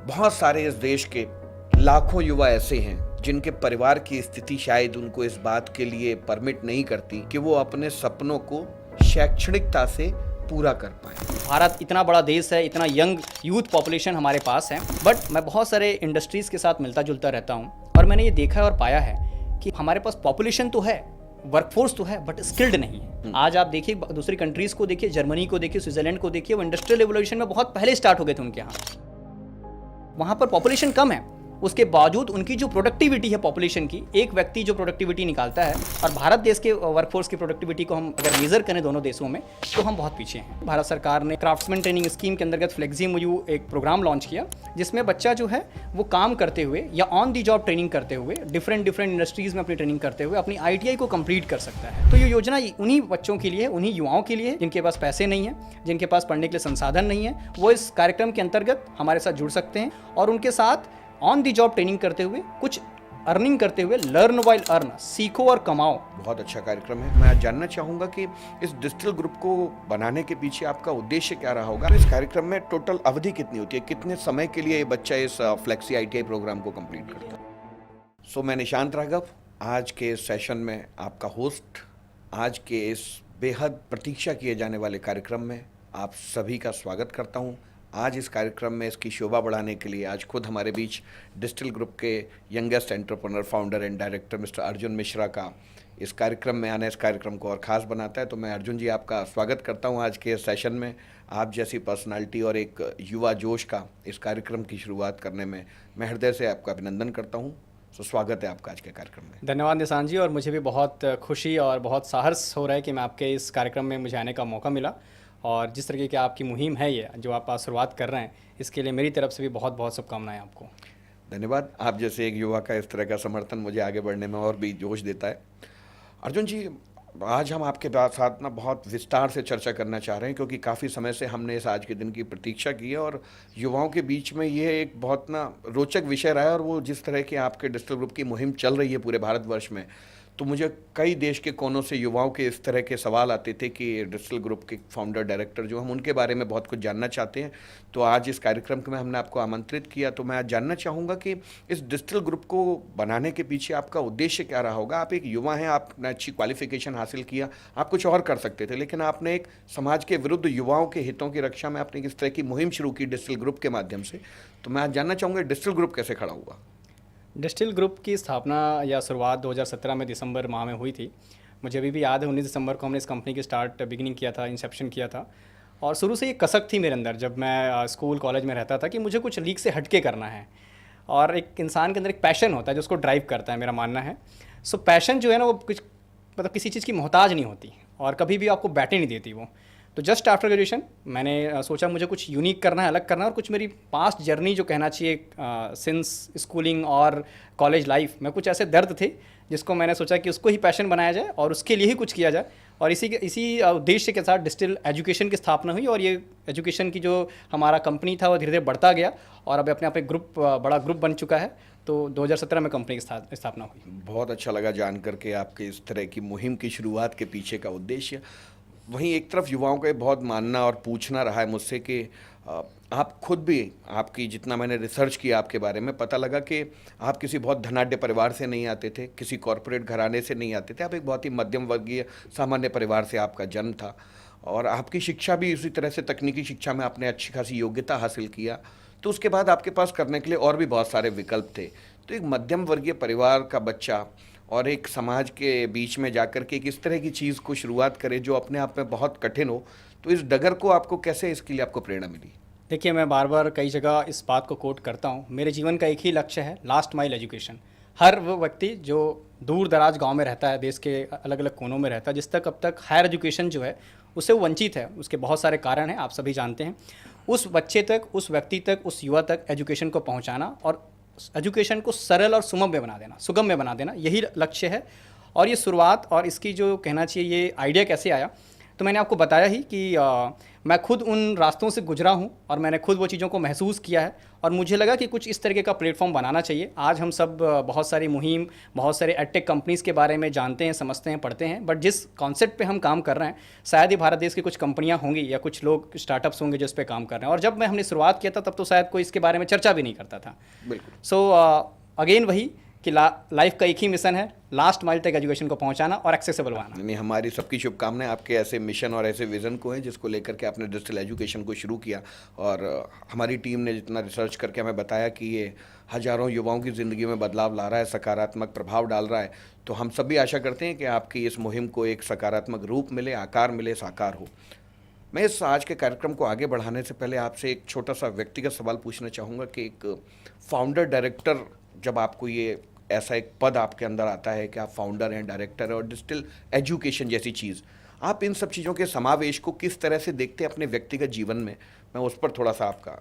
बहुत सारे इस देश के लाखों युवा ऐसे हैं जिनके परिवार की स्थिति शायद उनको इस बात के लिए परमिट नहीं करती कि वो अपने सपनों को शैक्षणिकता से पूरा कर पाए। भारत इतना बड़ा देश है, इतना यंग यूथ पॉपुलेशन हमारे पास है, बट मैं बहुत सारे इंडस्ट्रीज़ के साथ मिलता जुलता रहता हूँ और मैंने ये देखा और पाया है कि हमारे पास पॉपुलेशन तो है, वर्कफोर्स तो है, बट स्किल्ड नहीं है। आज आप देखिए दूसरी कंट्रीज़ को देखिए, जर्मनी को देखिए, स्विट्जरलैंड को देखिए, वो इंडस्ट्रियल रेवोल्यूशन में बहुत पहले स्टार्ट हो गए थे उनके यहाँ। वहाँ पर पॉपुलेशन कम है, उसके बावजूद उनकी जो प्रोडक्टिविटी है पॉपुलेशन की, एक व्यक्ति जो प्रोडक्टिविटी निकालता है, और भारत देश के वर्कफोर्स की प्रोडक्टिविटी को हम अगर मेजर करें दोनों देशों में, तो हम बहुत पीछे हैं। भारत सरकार ने क्राफ्ट्समैन ट्रेनिंग स्कीम के अंतर्गत फ्लेक्सिमयू एक प्रोग्राम लॉन्च किया, जिसमें बच्चा जो है वो काम करते हुए या ऑन दी जॉब ट्रेनिंग करते हुए डिफरेंट इंडस्ट्रीज़ में अपनी ट्रेनिंग करते हुए अपनी ITI को कंप्लीट कर सकता है। तो ये योजना उन्हीं बच्चों के लिए, उन्हीं युवाओं के लिए जिनके पास पैसे नहीं है, जिनके पास पढ़ने के लिए संसाधन नहीं है, वो इस कार्यक्रम के अंतर्गत हमारे साथ जुड़ सकते हैं और उनके साथ ऑन दी जॉब ट्रेनिंग करते हुए, कुछ अर्निंग करते हुए, लर्न वाइल अर्न, सीखो और कमाओ। बहुत अच्छा कार्यक्रम है। मैं आज जानना चाहूंगा कि इस डिजिटल ग्रुप को बनाने के पीछे आपका उद्देश्य क्या रहा होगा। तो इस कार्यक्रम में टोटल अवधि कितनी होती है, कितने समय के लिए ये बच्चा इस फ्लेक्सी ITI प्रोग्राम को कंप्लीट करता है। मैं निशांत राघव, आज के इस सेशन में आपका होस्ट। आज के इस बेहद प्रतीक्षा किए जाने वाले कार्यक्रम में आप सभी का स्वागत करता हूँ। आज इस कार्यक्रम में इसकी शोभा बढ़ाने के लिए आज खुद हमारे बीच डिजिटल ग्रुप के youngest entrepreneur, founder and director mister Arjun Mishra का इस कार्यक्रम में आना इस कार्यक्रम को और ख़ास बनाता है। तो मैं अर्जुन जी आपका स्वागत करता हूं आज के इस सेशन में। आप जैसी पर्सनालिटी और एक युवा जोश का इस कार्यक्रम की शुरुआत करने में मैं हृदय से आपका अभिनंदन करता हूँ। स्वागत है आपका आज के कार्यक्रम में। धन्यवाद निशांत जी, और मुझे भी बहुत खुशी और बहुत साहस हो रहा है कि मैं आपके इस कार्यक्रम में मुझे आने का मौका मिला, और जिस तरीके की आपकी मुहिम है ये जो आप शुरुआत कर रहे हैं, इसके लिए मेरी तरफ से भी बहुत बहुत शुभकामनाएं आपको। धन्यवाद। आप जैसे एक युवा का इस तरह का समर्थन मुझे आगे बढ़ने में और भी जोश देता है। अर्जुन जी, आज हम आपके साथ ना बहुत विस्तार से चर्चा करना चाह रहे हैं, क्योंकि काफ़ी समय से हमने इस आज के दिन की प्रतीक्षा की है और युवाओं के बीच में ये एक बहुत ना रोचक विषय रहा है। और वो जिस तरह की आपके डिजिटल ग्रुप की मुहिम चल रही है पूरे भारतवर्ष में, तो मुझे कई देश के कोनों से युवाओं के इस तरह के सवाल आते थे कि डिजिटल ग्रुप के फाउंडर डायरेक्टर जो हम उनके बारे में बहुत कुछ जानना चाहते हैं। तो आज इस कार्यक्रम में हमने आपको आमंत्रित किया। तो मैं आज जानना चाहूँगा कि इस डिजिटल ग्रुप को बनाने के पीछे आपका उद्देश्य क्या रहा होगा। आप एक युवा हैं, आपने अच्छी क्वालिफिकेशन हासिल किया, आप कुछ और कर सकते थे, लेकिन आपने एक समाज के विरुद्ध युवाओं के हितों की रक्षा में आपने किस तरह की मुहिम शुरू की डिजिटल ग्रुप के माध्यम से। तो मैं आज जानना चाहूँगा डिजिटल ग्रुप कैसे खड़ा हुआ। डिजिटल ग्रुप की स्थापना या शुरुआत 2017 में दिसंबर माह में हुई थी। मुझे अभी भी याद है, 19 दिसंबर को हमने इस कंपनी की बिगिनिंग किया था, इंसेप्शन किया था। और शुरू से ये कसक थी मेरे अंदर, जब मैं स्कूल कॉलेज में रहता था, कि मुझे कुछ लीक से हटके करना है। और एक इंसान के अंदर एक पैशन होता है जो उसको ड्राइव करता है, मेरा मानना है। पैशन जो है ना, वो कुछ मतलब किसी चीज़ की मोहताज नहीं होती और कभी भी आपको बैठे नहीं देती वो। तो जस्ट आफ्टर ग्रेजुएशन मैंने सोचा मुझे कुछ यूनिक करना है, अलग करना है, और कुछ मेरी पास्ट जर्नी जो कहना चाहिए सिंस स्कूलिंग और कॉलेज लाइफ में कुछ ऐसे दर्द थे जिसको मैंने सोचा कि उसको ही पैशन बनाया जाए और उसके लिए ही कुछ किया जाए। और इसी उद्देश्य के साथ डिजिटल एजुकेशन की स्थापना हुई, और ये एजुकेशन की जो हमारा कंपनी था वो धीरे धीरे बढ़ता गया और अब अपने आप एक बड़ा ग्रुप बन चुका है। तो 2017 में कंपनी की स्थापना हुई। बहुत अच्छा लगा जान करके आपके इस तरह की मुहिम की शुरुआत के पीछे का उद्देश्य। वहीं एक तरफ युवाओं का बहुत मानना और पूछना रहा है मुझसे कि आप खुद भी, आपकी जितना मैंने रिसर्च किया आपके बारे में, पता लगा कि आप किसी बहुत धनाढ्य परिवार से नहीं आते थे, किसी कॉरपोरेट घराने से नहीं आते थे। आप एक बहुत ही मध्यम वर्गीय सामान्य परिवार से आपका जन्म था और आपकी शिक्षा भी उसी तरह से, तकनीकी शिक्षा में आपने अच्छी खासी योग्यता हासिल किया। तो उसके बाद आपके पास करने के लिए और भी बहुत सारे विकल्प थे। तो एक मध्यम वर्गीय परिवार का बच्चा और एक समाज के बीच में जाकर के किस तरह की चीज़ को शुरुआत करे जो अपने आप में बहुत कठिन हो, तो इस डगर को आपको कैसे, इसके लिए आपको प्रेरणा मिली। देखिए, मैं बार बार कई जगह इस बात को कोट करता हूँ, मेरे जीवन का एक ही लक्ष्य है, लास्ट माइल एजुकेशन। हर वो व्यक्ति जो दूर दराज गांव में रहता है, देश के अलग अलग कोनों में रहता है, जिस तक अब तक हायर एजुकेशन जो है उससे वो वंचित है, उसके बहुत सारे कारण हैं, आप सभी जानते हैं। उस बच्चे तक, उस व्यक्ति तक, उस युवा तक एजुकेशन को पहुँचाना और एजुकेशन को सरल और सुगम में बना देना, यही लक्ष्य है। और ये शुरुआत और इसकी जो कहना चाहिए ये आइडिया कैसे आया, तो मैंने आपको बताया ही कि मैं खुद उन रास्तों से गुजरा हूँ और मैंने खुद वो चीज़ों को महसूस किया है और मुझे लगा कि कुछ इस तरीके का प्लेटफॉर्म बनाना चाहिए। आज हम सब बहुत सारी मुहिम, बहुत सारे एडटेक कंपनीज़ के बारे में जानते हैं, समझते हैं, पढ़ते हैं, बट जिस कॉन्सेप्ट पे हम काम कर रहे हैं शायद ही भारत देश की कुछ कंपनियां होंगी या कुछ लोग स्टार्टअप्स होंगे जो इस पे काम कर रहे हैं। और जब हमने शुरुआत किया था तब तो शायद कोई इसके बारे में चर्चा भी नहीं करता था। बिल्कुल। सो अगेन वही कि लाइफ का एक ही मिशन है, लास्ट माइल तक एजुकेशन को पहुंचाना और एक्सेसिबल बनाना। नहीं, हमारी सबकी शुभकामनाएं आपके ऐसे मिशन और ऐसे विज़न को हैं जिसको लेकर के आपने डिजिटल एजुकेशन को शुरू किया। और हमारी टीम ने जितना रिसर्च करके हमें बताया कि ये हज़ारों युवाओं की ज़िंदगी में बदलाव ला रहा है, सकारात्मक प्रभाव डाल रहा है, तो हम सब भी आशा करते हैं कि आपकी इस मुहिम को एक सकारात्मक रूप मिले, आकार मिले, साकार हो। मैं इस आज के कार्यक्रम को आगे बढ़ाने से पहले आपसे एक छोटा सा व्यक्तिगत सवाल पूछना चाहूँगा कि एक फाउंडर डायरेक्टर, जब आपको ये ऐसा एक पद आपके अंदर आता है कि आप फाउंडर हैं, डायरेक्टर हैं और डिजिटल एजुकेशन जैसी चीज़, आप इन सब चीज़ों के समावेश को किस तरह से देखते हैं अपने व्यक्तिगत जीवन में? मैं उस पर थोड़ा सा आपका।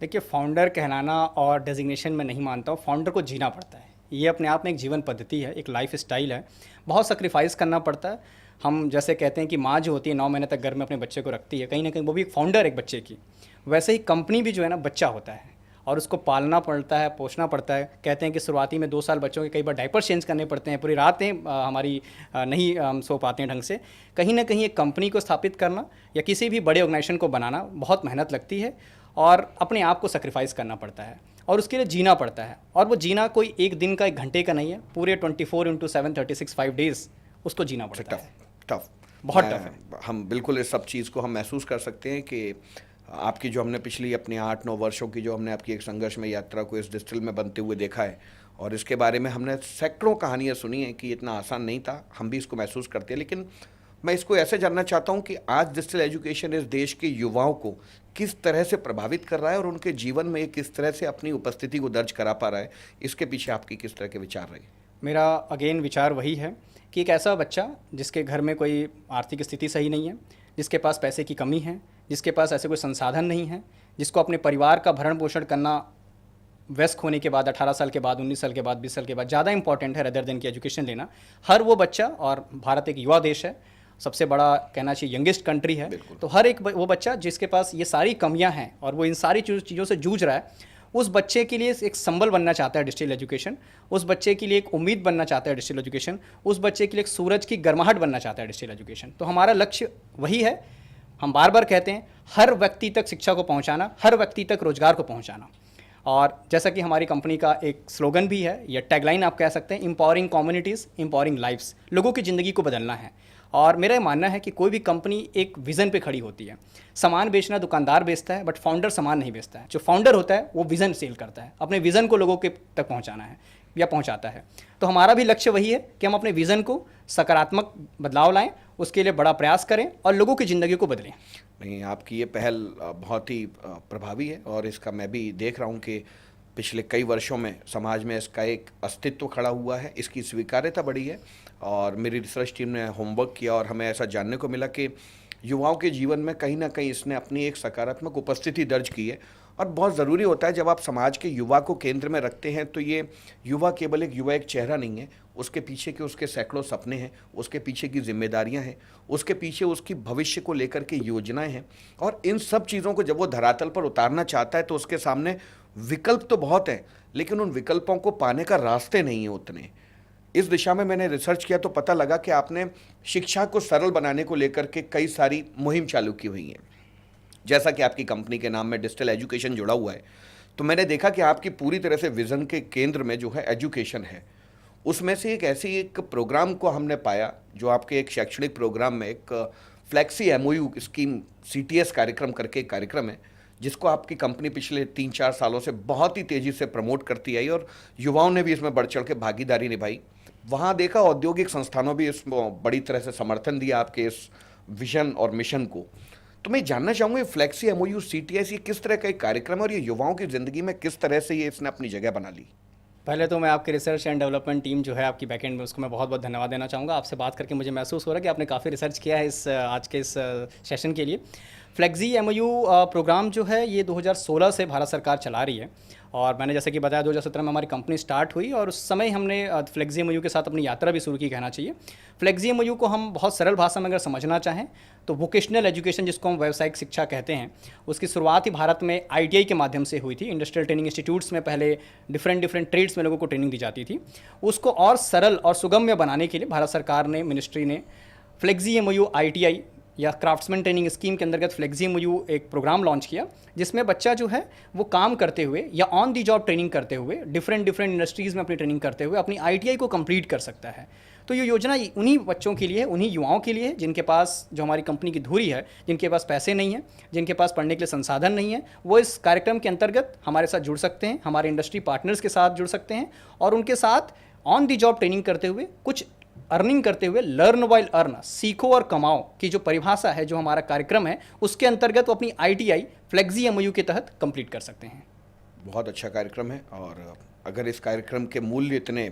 देखिए, फाउंडर कहलाना और डेजिग्नेशन में नहीं मानता हूँ। फाउंडर को जीना पड़ता है, ये अपने आप में एक जीवन पद्धति है, एक लाइफ स्टाइल है, बहुत सेक्रीफाइस करना पड़ता है। हम जैसे कहते हैं कि माँ जो होती है 9 महीने तक घर में अपने बच्चे को रखती है, कहीं ना कहीं वो भी एक फाउंडर एक बच्चे की। वैसे ही कंपनी भी जो है ना बच्चा होता है और उसको पालना पड़ता है, पोषना पड़ता है। कहते हैं कि शुरुआती में 2 साल बच्चों के कई बार डायपर चेंज करने पड़ते हैं, पूरी रातें हमारी नहीं हम सो पाते हैं ढंग से। कहीं ना कहीं एक कंपनी को स्थापित करना या किसी भी बड़े ऑर्गेनाइजेशन को बनाना बहुत मेहनत लगती है और अपने आप को सेक्रीफाइस करना पड़ता है और उसके लिए जीना पड़ता है। और वो जीना कोई एक दिन का, 1 घंटे का नहीं है, पूरे 24/7 36 5 डेज़ उसको जीना पड़ता है। टफ, बहुत टफ है। हम बिल्कुल इस सब चीज़ को हम महसूस कर सकते हैं कि आपकी जो हमने पिछली अपनी 8-9 वर्षों की जो हमने आपकी एक संघर्ष में यात्रा को इस डिजिटल में बनते हुए देखा है और इसके बारे में हमने सैकड़ों कहानियाँ सुनी हैं कि इतना आसान नहीं था, हम भी इसको महसूस करते हैं। लेकिन मैं इसको ऐसे जानना चाहता हूँ कि आज डिजिटल एजुकेशन इस देश के युवाओं को किस तरह से प्रभावित कर रहा है और उनके जीवन में किस तरह से अपनी उपस्थिति को दर्ज करा पा रहा है, इसके पीछे आपकी किस तरह के विचार रहे? मेरा अगेन विचार वही है कि एक ऐसा बच्चा जिसके घर में कोई आर्थिक स्थिति सही नहीं है, जिसके पास पैसे की कमी है, जिसके पास ऐसे कोई संसाधन नहीं है, जिसको अपने परिवार का भरण पोषण करना वयस्क होने के बाद, 18 साल के बाद, 19 साल के बाद, 20 साल के बाद ज़्यादा इंपॉर्टेंट है रेदर देन की एजुकेशन लेना। हर वो बच्चा, और भारत एक युवा देश है, सबसे बड़ा कहना चाहिए यंगेस्ट कंट्री है, तो हर एक वो बच्चा जिसके पास ये सारी कमियां हैं और वो इन सारी चीज़ों से जूझ रहा है, उस बच्चे के लिए एक संबल बनना चाहता है डिजिटल एजुकेशन, उस बच्चे के लिए एक उम्मीद बनना चाहता है डिजिटल एजुकेशन, उस बच्चे के लिए एक सूरज की गर्माहट बनना चाहता है डिजिटल एजुकेशन। तो हमारा लक्ष्य वही है। हम बार बार कहते हैं हर व्यक्ति तक शिक्षा को पहुंचाना, हर व्यक्ति तक रोजगार को पहुंचाना। और जैसा कि हमारी कंपनी का एक स्लोगन भी है या टैगलाइन आप कह सकते हैं, एम्पावरिंग कम्युनिटीज़, एम्पावरिंग लाइफ्स, लोगों की ज़िंदगी को बदलना है। और मेरा मानना है कि कोई भी कंपनी एक विज़न पे खड़ी होती है। सामान बेचना दुकानदार बेचता है, बट फाउंडर सामान नहीं बेचता है। जो फाउंडर होता है वो विज़न सेल करता है, अपने विज़न को लोगों के तक पहुंचाना है या पहुंचाता है। तो हमारा भी लक्ष्य वही है कि हम अपने विज़न को सकारात्मक बदलाव लाएं, उसके लिए बड़ा प्रयास करें और लोगों की ज़िंदगी को बदलें। नहीं, आपकी ये पहल बहुत ही प्रभावी है और इसका मैं भी देख रहा हूँ कि पिछले कई वर्षों में समाज में इसका एक अस्तित्व खड़ा हुआ है, इसकी स्वीकार्यता बढ़ी है। और मेरी रिसर्च टीम ने होमवर्क किया और हमें ऐसा जानने को मिला कि युवाओं के जीवन में कहीं ना कहीं इसने अपनी एक सकारात्मक उपस्थिति दर्ज की है। और बहुत ज़रूरी होता है जब आप समाज के युवा को केंद्र में रखते हैं, तो ये युवा केवल एक युवा, एक चेहरा नहीं है, उसके पीछे के उसके सैकड़ों सपने हैं, उसके पीछे की जिम्मेदारियां हैं, उसके पीछे उसकी भविष्य को लेकर के योजनाएं हैं। और इन सब चीज़ों को जब वो धरातल पर उतारना चाहता है तो उसके सामने विकल्प तो बहुत हैं, लेकिन उन विकल्पों को पाने का रास्ते नहीं है उतने। इस दिशा में मैंने रिसर्च किया तो पता लगा कि आपने शिक्षा को सरल बनाने को लेकर के कई सारी मुहिम चालू की हुई हैं। जैसा कि आपकी कंपनी के नाम में डिजिटल एजुकेशन जुड़ा हुआ है, तो मैंने देखा कि आपकी पूरी तरह से विज़न के केंद्र में जो है एजुकेशन है। उसमें से एक प्रोग्राम को हमने पाया जो आपके एक शैक्षणिक प्रोग्राम में एक फ्लैक्सी MOU स्कीम CTS कार्यक्रम करके एक कार्यक्रम है, जिसको आपकी कंपनी पिछले 3-4 सालों से बहुत ही तेज़ी से प्रमोट करती आई और युवाओं ने भी इसमें बढ़ चढ़ के भागीदारी निभाई। वहाँ देखा औद्योगिक संस्थानों भी इसमें बड़ी तरह से समर्थन दिया आपके इस विजन और मिशन को। तो मैं जानना चाहूँगा, फ्लैक्सी MOU CTS ये किस तरह का एक कार्यक्रम है और ये युवाओं की ज़िंदगी में किस तरह से ये इसने अपनी जगह बना ली? पहले तो मैं आपके रिसर्च एंड डेवलपमेंट टीम जो है आपकी बैकएंड में, उसको मैं बहुत बहुत धन्यवाद देना चाहूँगा। आपसे बात करके मुझे महसूस हो रहा है कि आपने काफ़ी रिसर्च किया है इस आज के इस सेशन के लिए। फ्लेक्सी एमओयू प्रोग्राम जो है ये 2016 से भारत सरकार चला रही है और मैंने जैसे कि बताया 2017 में हमारी कंपनी स्टार्ट हुई और उस समय हमने फ्लेक्सी एमओयू के साथ अपनी यात्रा भी शुरू की कहना चाहिए। फ्लेक्सी एमओयू को हम बहुत सरल भाषा में अगर समझना चाहें तो वोकेशनल एजुकेशन जिसको हम व्यावसायिक शिक्षा कहते हैं, उसकी शुरुआत ही भारत में आईटीआई के माध्यम से हुई थी। इंडस्ट्रियल ट्रेनिंग इंस्टीट्यूट्स में पहले डिफरेंट ट्रेड्स में लोगों को ट्रेनिंग दी जाती थी। उसको और सरल और सुगम्य बनाने के लिए भारत सरकार ने, मिनिस्ट्री ने फ्लेक्सी एमओयू आईटीआई या क्राफ्ट्समैन ट्रेनिंग स्कीम के अंतर्गत फ्लेक्सी एमओयू एक प्रोग्राम लॉन्च किया जिसमें बच्चा जो है वो काम करते हुए या ऑन दी जॉब ट्रेनिंग करते हुए डिफरेंट इंडस्ट्रीज़ में अपनी ट्रेनिंग करते हुए अपनी आईटीआई को कंप्लीट कर सकता है। तो ये योजना उन्हीं बच्चों के लिए, उन्हीं युवाओं के लिए जिनके पास, जो हमारी कंपनी की धुरी है, जिनके पास पैसे नहीं हैं, जिनके पास पढ़ने के लिए संसाधन नहीं है, वो इस कार्यक्रम के अंतर्गत हमारे साथ जुड़ सकते हैं, हमारे इंडस्ट्री पार्टनर्स के साथ जुड़ सकते हैं और उनके साथ ऑन दी जॉब ट्रेनिंग करते हुए, कुछ अर्निंग करते हुए, लर्न वाइल अर्न, सीखो और कमाओ की जो परिभाषा है, जो हमारा कार्यक्रम है, उसके अंतर्गत वो अपनी आईटीआई फ्लेक्सी एमओयू के तहत कंप्लीट कर सकते हैं। बहुत अच्छा कार्यक्रम है और अगर इस कार्यक्रम के मूल्य इतने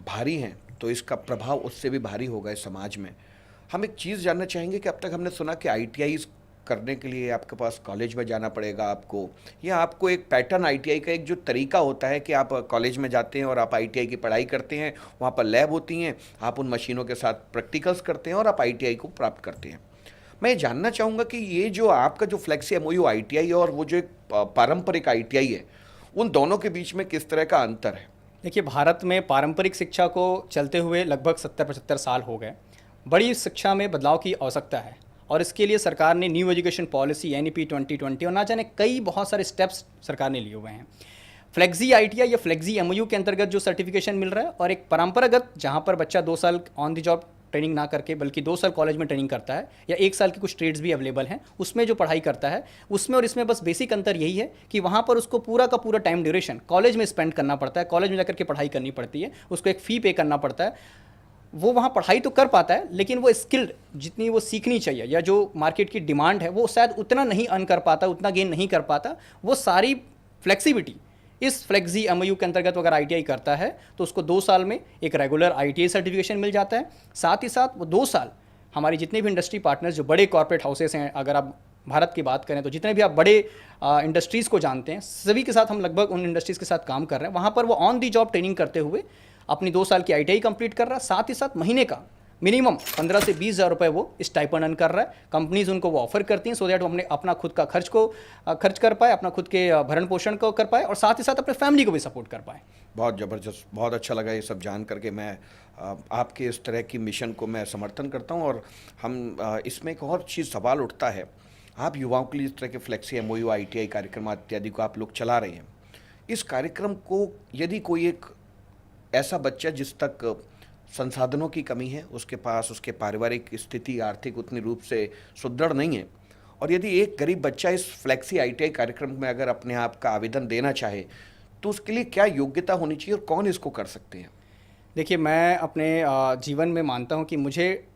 भारी हैं तो इसका प्रभाव उससे भी भारी होगा इस समाज में। हम एक चीज़ जानना चाहेंगे कि अब तक हमने सुना कि आईटीआई करने के लिए आपके पास कॉलेज में जाना पड़ेगा आपको, या आपको एक पैटर्न आईटीआई का एक जो तरीका होता है कि आप कॉलेज में जाते हैं और आप आईटीआई की पढ़ाई करते हैं, वहाँ पर लैब होती हैं, आप उन मशीनों के साथ प्रैक्टिकल्स करते हैं और आप आईटीआई को प्राप्त करते हैं। मैं ये जानना चाहूँगा कि ये जो आपका जो फ्लेक्सी एमओयू आईटीआई और वो जो एक पारंपरिक आईटीआई है, उन दोनों के बीच में किस तरह का अंतर है? देखिए, भारत में पारंपरिक शिक्षा को चलते हुए लगभग 70-75 साल हो गए। बड़ी शिक्षा में बदलाव की आवश्यकता है और इसके लिए सरकार ने न्यू एजुकेशन पॉलिसी एनईपी 2020 और ना जाने कई बहुत सारे स्टेप्स सरकार ने लिए हुए हैं। फ्लेक्सी आईटीआई या फ्लेक्सी एमओयू के अंतर्गत जो सर्टिफिकेशन मिल रहा है और एक परंपरागत, जहाँ पर बच्चा 2 साल ऑन द जॉब ट्रेनिंग ना करके बल्कि 2 साल कॉलेज में ट्रेनिंग करता है या 1 साल की कुछ ट्रेड्स भी अवेलेबल हैं, उसमें जो पढ़ाई करता है, उसमें और इसमें बस बेसिक अंतर यही है कि वहाँ पर उसको पूरा का पूरा टाइम ड्यूरेशन कॉलेज में स्पेंड करना पड़ता है, कॉलेज में जाकर के पढ़ाई करनी पड़ती है, उसको एक फ़ी पे करना पड़ता है। वो वहाँ पढ़ाई तो कर पाता है लेकिन वो स्किल्ड जितनी वो सीखनी चाहिए या जो मार्केट की डिमांड है वो शायद उतना नहीं अर्न कर पाता, उतना गेन नहीं कर पाता। वो सारी फ्लेक्सिबिलिटी इस फ्लेक्सी एमओयू के अंतर्गत अगर आईटीआई करता है तो उसको 2 साल में एक रेगुलर आईटीआई सर्टिफिकेशन मिल जाता है। साथ ही साथ वो 2 साल हमारी जितने भी इंडस्ट्री पार्टनर्स, जो बड़े कॉर्पोरेट हाउसेस हैं, अगर आप भारत की बात करें तो जितने भी आप बड़े इंडस्ट्रीज़ को जानते हैं, सभी के साथ हम लगभग उन इंडस्ट्रीज़ के साथ काम कर रहे हैं। वहाँ पर वो ऑन दी जॉब ट्रेनिंग करते हुए अपनी 2 साल की आईटीआई कंप्लीट कर रहा है। साथ ही साथ महीने का मिनिमम 15 से 20 हज़ार रुपये वो स्टाइपेंड अर्न कर रहा है। कंपनीज उनको वो ऑफर करती हैं सो दैट वो अपने अपना खुद का खर्च कर पाए, अपना खुद के भरण पोषण को कर पाए और साथ ही साथ अपने फैमिली को भी सपोर्ट कर पाए। बहुत ज़बरदस्त, बहुत अच्छा लगा ये सब जान करके। मैं आपके इस तरह की मिशन को मैं समर्थन करता हूँ और हम इसमें एक और चीज़ सवाल उठता है, आप युवाओं के लिए इस तरह के फ्लेक्सी एमओयू आईटीआई कार्यक्रम इत्यादि को आप लोग चला रहे हैं। इस कार्यक्रम को यदि कोई एक ऐसा बच्चा जिस तक संसाधनों की कमी है, उसके पास उसके पारिवारिक स्थिति आर्थिक उतनी रूप से सुदृढ़ नहीं है, और यदि एक गरीब बच्चा इस फ्लेक्सी आईटीआई कार्यक्रम में अगर अपने आप का आवेदन देना चाहे तो उसके लिए क्या योग्यता होनी चाहिए और कौन इसको कर सकते हैं? देखिए, मैं अपने जीवन में मानता हूँ कि मुझे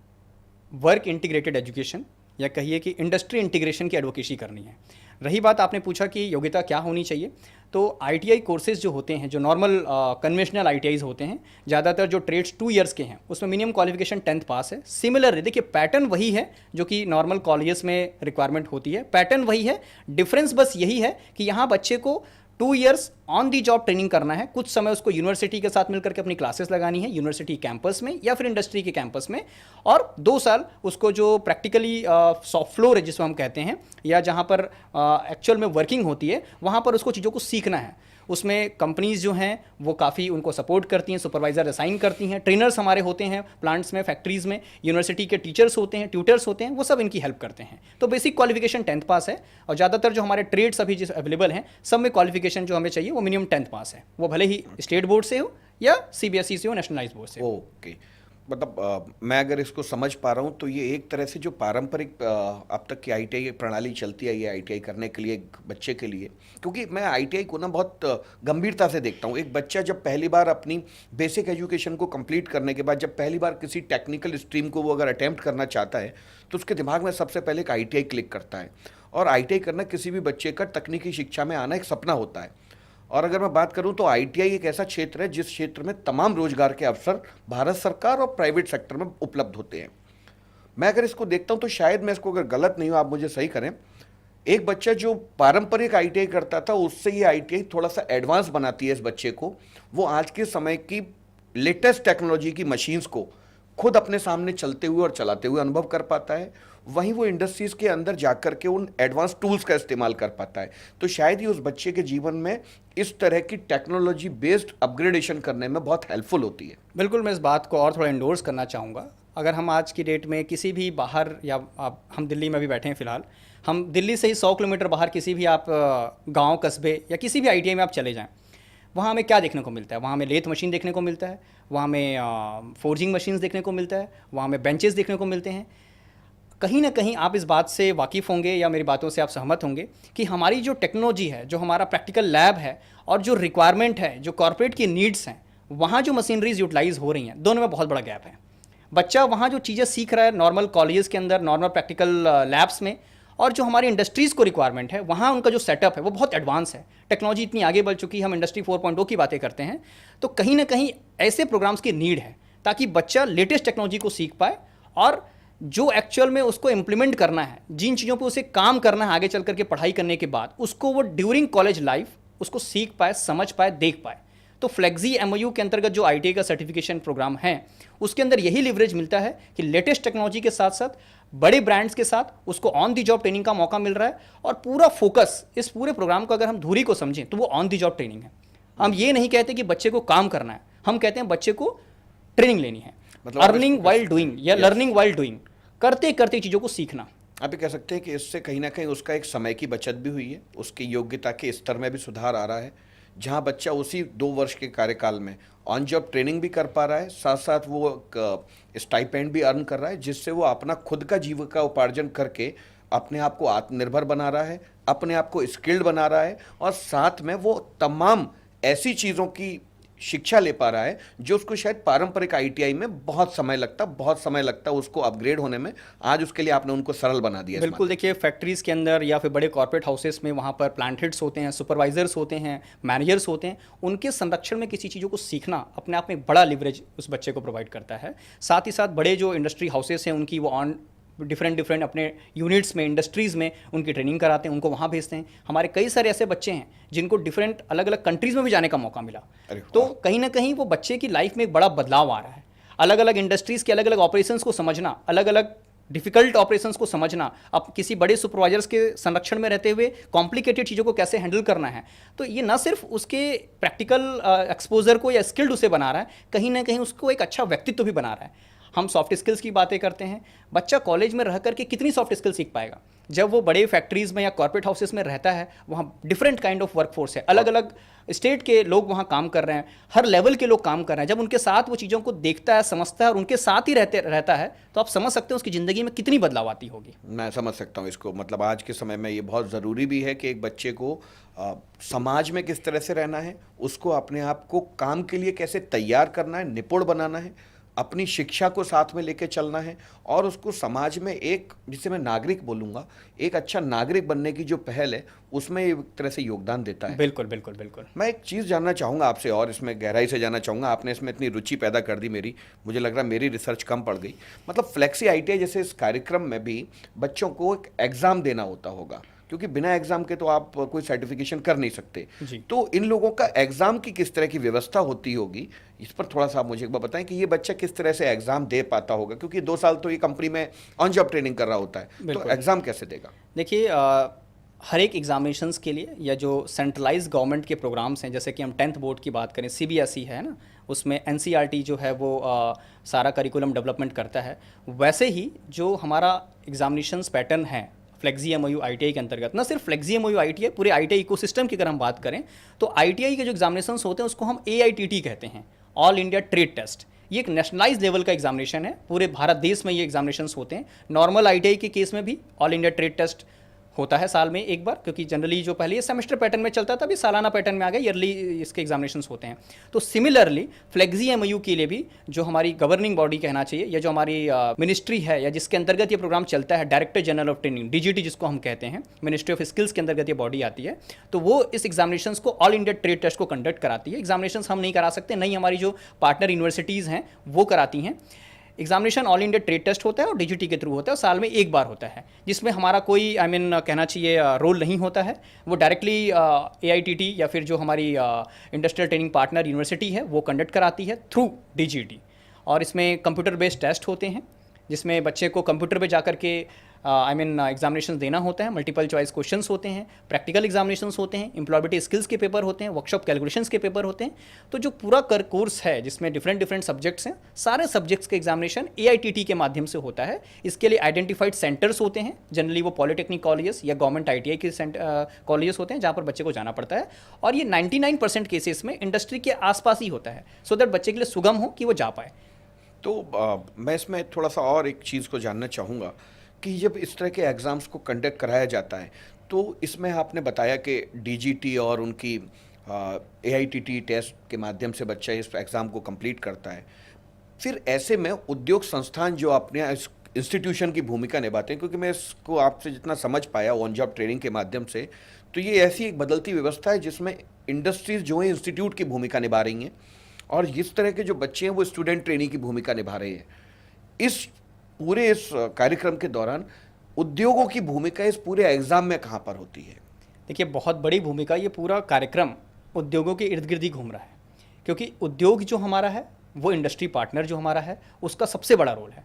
वर्क इंटीग्रेटेड एजुकेशन या कहिए कि इंडस्ट्री इंटीग्रेशन की एडवोकेसी करनी है। रही बात, आपने पूछा कि योग्यता क्या होनी चाहिए, तो आईटीआई कोर्सेज जो होते हैं, जो नॉर्मल कन्वेंशनल आईटीआईज होते हैं, ज़्यादातर जो ट्रेड्स 2 इयर्स के हैं, उसमें मिनिमम क्वालिफिकेशन 10th पास है। सिमिलर देखिए, पैटर्न वही है जो कि नॉर्मल कॉलेजेस में रिक्वायरमेंट होती है, पैटर्न वही है। डिफरेंस बस यही है कि यहाँ बच्चे को 2 years on the job training करना है। कुछ समय उसको यूनिवर्सिटी के साथ मिलकर के अपनी क्लासेस लगानी है, यूनिवर्सिटी कैंपस में या फिर इंडस्ट्री के कैंपस में, और 2 साल उसको जो प्रैक्टिकली सॉफ्ट फ्लोर है जिसको हम कहते हैं, या जहाँ पर एक्चुअल में वर्किंग होती है, वहाँ पर उसको चीज़ों को सीखना है। उसमें कंपनीज़ जो हैं वो काफ़ी उनको सपोर्ट करती हैं, सुपरवाइज़र असाइन करती हैं, ट्रेनर्स हमारे होते हैं प्लांट्स में, फैक्ट्रीज़ में, यूनिवर्सिटी के टीचर्स होते हैं, ट्यूटर्स होते हैं, वो सब इनकी हेल्प करते हैं। तो बेसिक क्वालिफिकेशन 10th पास है और ज़्यादातर जो हमारे ट्रेड्स अभी जिस अवेलेबल हैं, सब में क्वालिफिकेशन जो हमें चाहिए वो मिनिमम 10th पास है, वो भले ही स्टेट बोर्ड से हो या सीबीएसई से हो, नेशनलाइज बोर्ड से हो। ओके, मतलब मैं अगर इसको समझ पा रहा हूँ तो ये एक तरह से जो पारंपरिक अब तक की आईटीआई प्रणाली चलती आई है आईटीआई करने के लिए एक बच्चे के लिए, क्योंकि मैं आईटीआई को ना बहुत गंभीरता से देखता हूँ। एक बच्चा जब पहली बार अपनी बेसिक एजुकेशन को कंप्लीट करने के बाद जब पहली बार किसी टेक्निकल स्ट्रीम को वो अगर अटैम्प्ट करना चाहता है तो उसके दिमाग में सबसे पहले एक आईटीआई क्लिक करता है, और आईटीआई करना किसी भी बच्चे का तकनीकी शिक्षा में आना एक सपना होता है। और अगर मैं बात करूं तो आईटीआई एक ऐसा क्षेत्र है जिस क्षेत्र में तमाम रोजगार के अवसर भारत सरकार और प्राइवेट सेक्टर में उपलब्ध होते हैं। मैं अगर इसको देखता हूँ तो शायद मैं इसको, अगर गलत नहीं हूँ आप मुझे सही करें, एक बच्चा जो पारंपरिक आईटीआई करता था उससे ये आईटीआई थोड़ा सा एडवांस बनाती है इस बच्चे को। वो आज के समय की लेटेस्ट टेक्नोलॉजी की मशीन्स को खुद अपने सामने चलते हुए और चलाते हुए अनुभव कर पाता है। वहीं वो इंडस्ट्रीज के अंदर जाकर के उन एडवांस टूल्स का इस्तेमाल कर पाता है। तो शायद ही उस बच्चे के जीवन में इस तरह की टेक्नोलॉजी बेस्ड अपग्रेडेशन करने में बहुत हेल्पफुल होती है। बिल्कुल, मैं इस बात को और थोड़ा इंडोर्स करना चाहूँगा। अगर हम आज की डेट में किसी भी बाहर, या आप, हम दिल्ली में भी बैठे हैं फ़िलहाल, हम दिल्ली से ही 100 किलोमीटर बाहर किसी भी आप गांव, कस्बे या किसी भी आईटीआई में आप चले जाएं, वहाँ हमें क्या देखने को मिलता है? वहाँ हमें लेथ मशीन देखने को मिलता है, वहाँ हमें फोर्जिंग मशीन्स देखने को मिलता है, वहाँ हमें बेंचेस देखने को मिलते हैं। कहीं ना कहीं आप इस बात से वाकिफ़ होंगे या मेरी बातों से आप सहमत होंगे कि हमारी जो टेक्नोलॉजी है, जो हमारा प्रैक्टिकल लैब है और जो रिक्वायरमेंट है, जो कॉर्पोरेट की नीड्स हैं, वहाँ जो मशीनरीज यूटिलाइज हो रही हैं, दोनों में बहुत बड़ा गैप है। बच्चा वहाँ जो चीज़ें सीख रहा है नॉर्मल कॉलेजेस के अंदर, नॉर्मल प्रैक्टिकल लैब्स में, और जो हमारी इंडस्ट्रीज़ को रिक्वायरमेंट है, वहाँ उनका जो सेटअप है वो बहुत एडवांस है। टेक्नोलॉजी इतनी आगे बढ़ चुकी है, हम इंडस्ट्री 4.0 की बातें करते हैं, तो कहीं ना कहीं ऐसे प्रोग्राम्स की नीड है ताकि बच्चा लेटेस्ट टेक्नोलॉजी को सीख पाए और जो एक्चुअल में उसको इम्प्लीमेंट करना है, जिन चीज़ों पे उसे काम करना है आगे चल करके पढ़ाई करने के बाद, उसको वो ड्यूरिंग कॉलेज लाइफ उसको सीख पाए, समझ पाए, देख पाए। तो फ्लेक्सी एमओयू के अंतर्गत जो आईटीआई का सर्टिफिकेशन प्रोग्राम है, उसके अंदर यही लिवरेज मिलता है कि लेटेस्ट टेक्नोलॉजी के साथ साथ बड़े ब्रांड्स के साथ उसको ऑन दी जॉब ट्रेनिंग का मौका मिल रहा है। और पूरा फोकस इस पूरे प्रोग्राम को अगर हम धुरी को समझें तो वो ऑन दी जॉब ट्रेनिंग है। हम ये नहीं कहते कि बच्चे को काम करना है, हम कहते हैं बच्चे को ट्रेनिंग लेनी है, मतलब अर्निंग वाइल डूइंग या लर्निंग वाइल डूइंग, करते करते चीज़ों को सीखना। आप ये कह सकते हैं कि इससे कहीं ना कहीं उसका एक समय की बचत भी हुई है, उसकी योग्यता के स्तर में भी सुधार आ रहा है, जहां बच्चा उसी 2 वर्ष के कार्यकाल में ऑन जॉब ट्रेनिंग भी कर पा रहा है, साथ साथ वो स्टाइपेंड भी अर्न कर रहा है, जिससे वो अपना खुद का जीविका उपार्जन करके अपने आप को आत्मनिर्भर बना रहा है, अपने आप को स्किल्ड बना रहा है, और साथ में वो तमाम ऐसी चीज़ों की शिक्षा ले पा रहा है जो उसको शायद पारंपरिक आईटीआई में बहुत समय लगता उसको अपग्रेड होने में। आज उसके लिए आपने उनको सरल बना दिया। बिल्कुल, देखिए फैक्ट्रीज़ के अंदर या फिर बड़े कॉर्पोरेट हाउसेस में, वहाँ पर प्लांट हेड्स होते हैं, सुपरवाइजर्स होते हैं, मैनेजर्स होते हैं, उनके संरक्षण में किसी चीज़ों को सीखना अपने आप में एक बड़ा लिवरेज उस बच्चे को प्रोवाइड करता है। साथ ही साथ बड़े जो इंडस्ट्री हाउसेस हैं, उनकी वो ऑन डिफरेंट अपने यूनिट्स में, इंडस्ट्रीज़ में उनकी ट्रेनिंग कराते हैं, उनको वहाँ भेजते हैं। हमारे कई सारे ऐसे बच्चे हैं जिनको डिफरेंट अलग अलग कंट्रीज़ में भी जाने का मौका मिला। तो कहीं ना कहीं वो बच्चे की लाइफ में एक बड़ा बदलाव आ रहा है। अलग अलग इंडस्ट्रीज़ के अलग अलग ऑपरेशंस को समझना, अलग अलग डिफ़िकल्ट ऑपरेशंस को समझना, अब किसी बड़े सुपरवाइजर्स के संरक्षण में रहते हुए कॉम्प्लिकेटेड चीज़ों को कैसे हैंडल करना है, तो ये ना सिर्फ उसके प्रैक्टिकल एक्सपोजर को या स्किल्ड उसे बना रहा है, कहीं ना कहीं उसको एक अच्छा व्यक्तित्व भी बना रहा है। हम सॉफ्ट स्किल्स की बातें करते हैं, बच्चा कॉलेज में रह करके कितनी सॉफ्ट स्किल सीख पाएगा? जब वो बड़े फैक्ट्रीज़ में या कॉर्पोरेट हाउसेस में रहता है, वहाँ डिफरेंट काइंड ऑफ वर्कफोर्स है, अलग अलग स्टेट के लोग वहाँ काम कर रहे हैं, हर लेवल के लोग काम कर रहे हैं। जब उनके साथ वो चीज़ों को देखता है, समझता है और उनके साथ ही रहता है, तो आप समझ सकते हैं उसकी ज़िंदगी में कितनी बदलाव आती होगी। मैं समझ सकता हूँ इसको। मतलब आज के समय में ये बहुत ज़रूरी भी है कि एक बच्चे को समाज में किस तरह से रहना है, उसको अपने आप को काम के लिए कैसे तैयार करना है, निपुण बनाना है, अपनी शिक्षा को साथ में लेके चलना है, और उसको समाज में एक, जिसे मैं नागरिक बोलूँगा, एक अच्छा नागरिक बनने की जो पहल है उसमें एक तरह से योगदान देता है। बिल्कुल बिल्कुल बिल्कुल। मैं एक चीज़ जानना चाहूँगा आपसे, और इसमें गहराई से जानना चाहूँगा। आपने इसमें इतनी रुचि पैदा कर दी मेरी, मुझे लग रहा है मेरी रिसर्च कम पड़ गई। मतलब फ्लेक्सी आईटीआई जैसे इस कार्यक्रम में भी बच्चों को एक एग्ज़ाम देना होता होगा, क्योंकि बिना एग्ज़ाम के तो आप कोई सर्टिफिकेशन कर नहीं सकते। तो इन लोगों का एग्ज़ाम की किस तरह की व्यवस्था होती होगी, इस पर थोड़ा सा आप मुझे एक बार बताएं कि ये बच्चा किस तरह से एग्ज़ाम दे पाता होगा, क्योंकि 2 साल तो ये कंपनी में ऑन जॉब ट्रेनिंग कर रहा होता है, तो एग्ज़ाम कैसे देगा? देखिए, हर एक एग्जामिनेशंस के लिए या जो सेंट्रलाइज गवर्नमेंट के प्रोग्राम्स हैं, जैसे कि हम 10th बोर्ड की बात करें, सीबीएसई है ना, उसमें एनसीईआरटी जो है वो सारा करिकुलम डेवलपमेंट करता है। वैसे ही जो हमारा एग्जामिनेशंस पैटर्न है फ्लेक्सी एमओयू आईटीआई के अंतर्गत, ना सिर्फ फ्लेक्सी एमओयू आईटीआई, पूरे आईटीआई इकोसिस्टम की अगर हम बात करें तो आईटीआई के जो एग्जामिनेशंस होते हैं उसको हम एआईटीटी कहते हैं, ऑल इंडिया ट्रेड टेस्ट। ये एक नेशनलाइज लेवल का एग्जामिनेशन है, पूरे भारत देश में ये एग्जामिनेशंस होते हैं। नॉर्मल आईटीआई के केस में भी ऑल इंडिया ट्रेड टेस्ट होता है साल में एक बार, क्योंकि जनरली जो पहले ये सेमेस्टर पैटर्न में चलता था, अभी सालाना पैटर्न में आ गया, ईयरली इसके एग्जामिनेशंस होते हैं। तो सिमिलरली फ्लेक्सी एमओयू के लिए भी जो हमारी गवर्निंग बॉडी कहना चाहिए, या जो हमारी मिनिस्ट्री है या जिसके अंतर्गत ये प्रोग्राम चलता है, director general of training, DGT जिसको हम कहते हैं, मिनिस्ट्री ऑफ स्किल्स के अंतर्गत ये बॉडी आती है, तो वो इस एग्जामिनेशंस को ऑल इंडिया ट्रेड टेस्ट को कंडक्ट कराती है। एग्जामिनेशंस हम नहीं करा सकते, नहीं हमारी जो पार्टनर यूनिवर्सिटीज़ हैं वो कराती हैं। Examination all India trade test होता है और डीजीटी के थ्रू होता है और साल में एक बार होता है, जिसमें हमारा कोई कहना चाहिए रोल नहीं होता है। वो डायरेक्टली AITT या फिर जो हमारी इंडस्ट्रियल ट्रेनिंग पार्टनर यूनिवर्सिटी है वो कंडक्ट कराती है थ्रू डीजीटी। और इसमें कंप्यूटर बेस्ड टेस्ट होते हैं जिसमें बच्चे को कंप्यूटर पे जाकर के एग्जामिनेशन देना होता है, मल्टीपल चॉइस क्वेश्चंस होते हैं, प्रैक्टिकल एग्जामिनेशंस होते हैं, एम्प्लॉयबिलिटी स्किल्स के पेपर होते हैं, वर्कशॉप कैलकुलेशंस के पेपर होते हैं। तो जो पूरा कोर्स है जिसमें डिफरेंट सब्जेक्ट्स हैं, सारे सब्जेक्ट्स के एग्जामिनेशन AITT के माध्यम से होता है। इसके लिए आइडेंटिफाइड सेंटर्स होते हैं, जनरली वो पॉलिटेक्निक कॉलेजेस या गवर्नमेंट ITI के कॉलेजेस होते हैं जहाँ पर बच्चे को जाना पड़ता है। और ये 99% केसेस में इंडस्ट्री के आसपास ही होता है, सो दैट बच्चे के लिए सुगम हो कि वो जा पाए। तो मैं इसमें थोड़ा सा और एक चीज़ को जानना चाहूँगा कि जब इस तरह के एग्ज़ाम्स को कंडक्ट कराया जाता है तो इसमें आपने बताया कि DGT और उनकी AITT टेस्ट के माध्यम से बच्चा इस एग्ज़ाम को कंप्लीट करता है। फिर ऐसे में उद्योग संस्थान जो अपने इस इंस्टीट्यूशन की भूमिका निभाते हैं, क्योंकि मैं इसको आपसे जितना समझ पाया ऑन जॉब ट्रेनिंग के माध्यम से, तो ये ऐसी एक बदलती व्यवस्था है जिसमें इंडस्ट्रीज़ जो है इंस्टीट्यूट की भूमिका निभा रही हैं और इस तरह के जो बच्चे हैं वो स्टूडेंट ट्रेनिंग की भूमिका निभा रहे हैं। इस कार्यक्रम के दौरान उद्योगों की भूमिका इस पूरे एग्जाम में कहाँ पर होती है? देखिए, बहुत बड़ी भूमिका, ये पूरा कार्यक्रम उद्योगों के इर्द गिर्द ही घूम रहा है, क्योंकि उद्योग जो हमारा है वो इंडस्ट्री पार्टनर जो हमारा है उसका सबसे बड़ा रोल है।